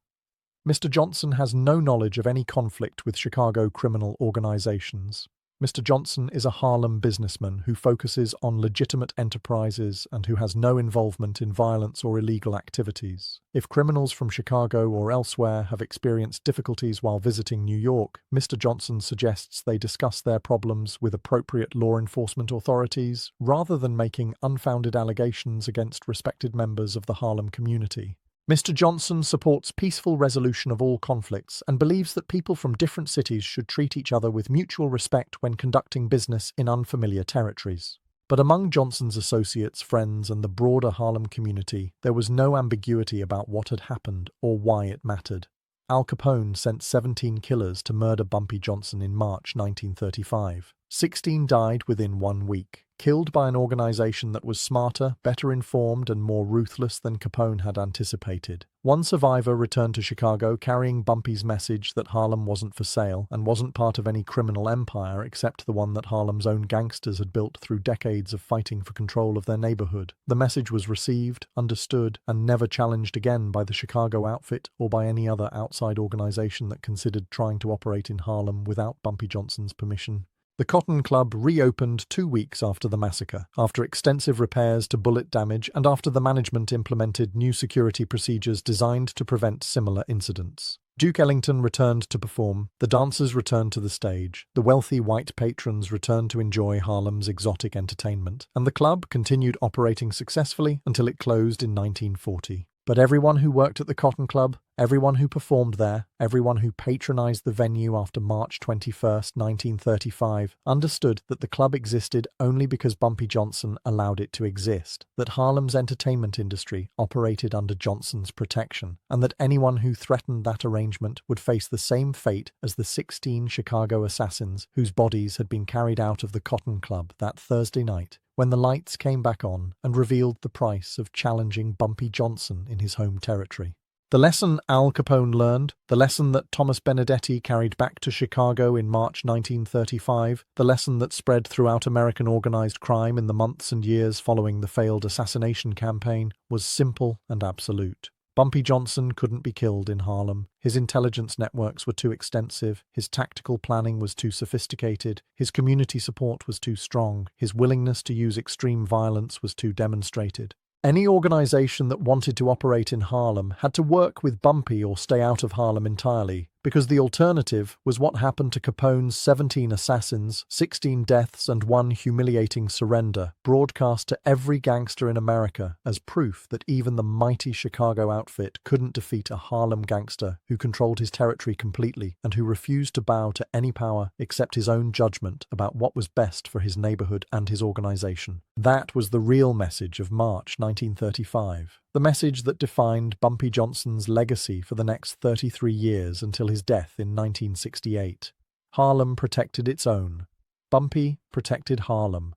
Mr. Johnson has no knowledge of any conflict with Chicago criminal organizations. Mr. Johnson is a Harlem businessman who focuses on legitimate enterprises and who has no involvement in violence or illegal activities. If criminals from Chicago or elsewhere have experienced difficulties while visiting New York, Mr. Johnson suggests they discuss their problems with appropriate law enforcement authorities rather than making unfounded allegations against respected members of the Harlem community. Mr. Johnson supports peaceful resolution of all conflicts and believes that people from different cities should treat each other with mutual respect when conducting business in unfamiliar territories. But among Johnson's associates, friends, and the broader Harlem community, there was no ambiguity about what had happened or why it mattered. Al Capone sent 17 killers to murder Bumpy Johnson in March 1935. 16 died within 1 week, killed by an organization that was smarter, better informed, and more ruthless than Capone had anticipated. One survivor returned to Chicago carrying Bumpy's message that Harlem wasn't for sale and wasn't part of any criminal empire except the one that Harlem's own gangsters had built through decades of fighting for control of their neighborhood. The message was received, understood, and never challenged again by the Chicago outfit or by any other outside organization that considered trying to operate in Harlem without Bumpy Johnson's permission. The Cotton Club reopened 2 weeks after the massacre, after extensive repairs to bullet damage and after the management implemented new security procedures designed to prevent similar incidents. Duke Ellington returned to perform, the dancers returned to the stage, the wealthy white patrons returned to enjoy Harlem's exotic entertainment, and the club continued operating successfully until it closed in 1940. But everyone who worked at the Cotton Club, everyone who performed there, everyone who patronized the venue after March 21, 1935, understood that the club existed only because Bumpy Johnson allowed it to exist, that Harlem's entertainment industry operated under Johnson's protection, and that anyone who threatened that arrangement would face the same fate as the 16 Chicago assassins whose bodies had been carried out of the Cotton Club that Thursday night, when the lights came back on and revealed the price of challenging Bumpy Johnson in his home territory. The lesson Al Capone learned, the lesson that Thomas Benedetti carried back to Chicago in March 1935, the lesson that spread throughout American organized crime in the months and years following the failed assassination campaign, was simple and absolute. Bumpy Johnson couldn't be killed in Harlem. His intelligence networks were too extensive, his tactical planning was too sophisticated, his community support was too strong, his willingness to use extreme violence was too demonstrated. Any organization that wanted to operate in Harlem had to work with Bumpy or stay out of Harlem entirely, because the alternative was what happened to Capone's 17 assassins, 16 deaths, and 1 humiliating surrender, broadcast to every gangster in America as proof that even the mighty Chicago outfit couldn't defeat a Harlem gangster who controlled his territory completely and who refused to bow to any power except his own judgment about what was best for his neighborhood and his organization. That was the real message of March 1935. The message that defined Bumpy Johnson's legacy for the next 33 years until his death in 1968. Harlem protected its own. Bumpy protected Harlem.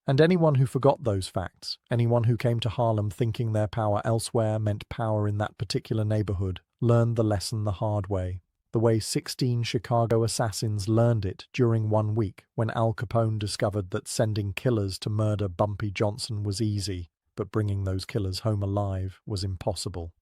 And anyone who forgot those facts, anyone who came to Harlem thinking their power elsewhere meant power in that particular neighborhood, learned the lesson the hard way. The way 16 Chicago assassins learned it during 1 week when Al Capone discovered that sending killers to murder Bumpy Johnson was easy, but bringing those killers home alive was impossible.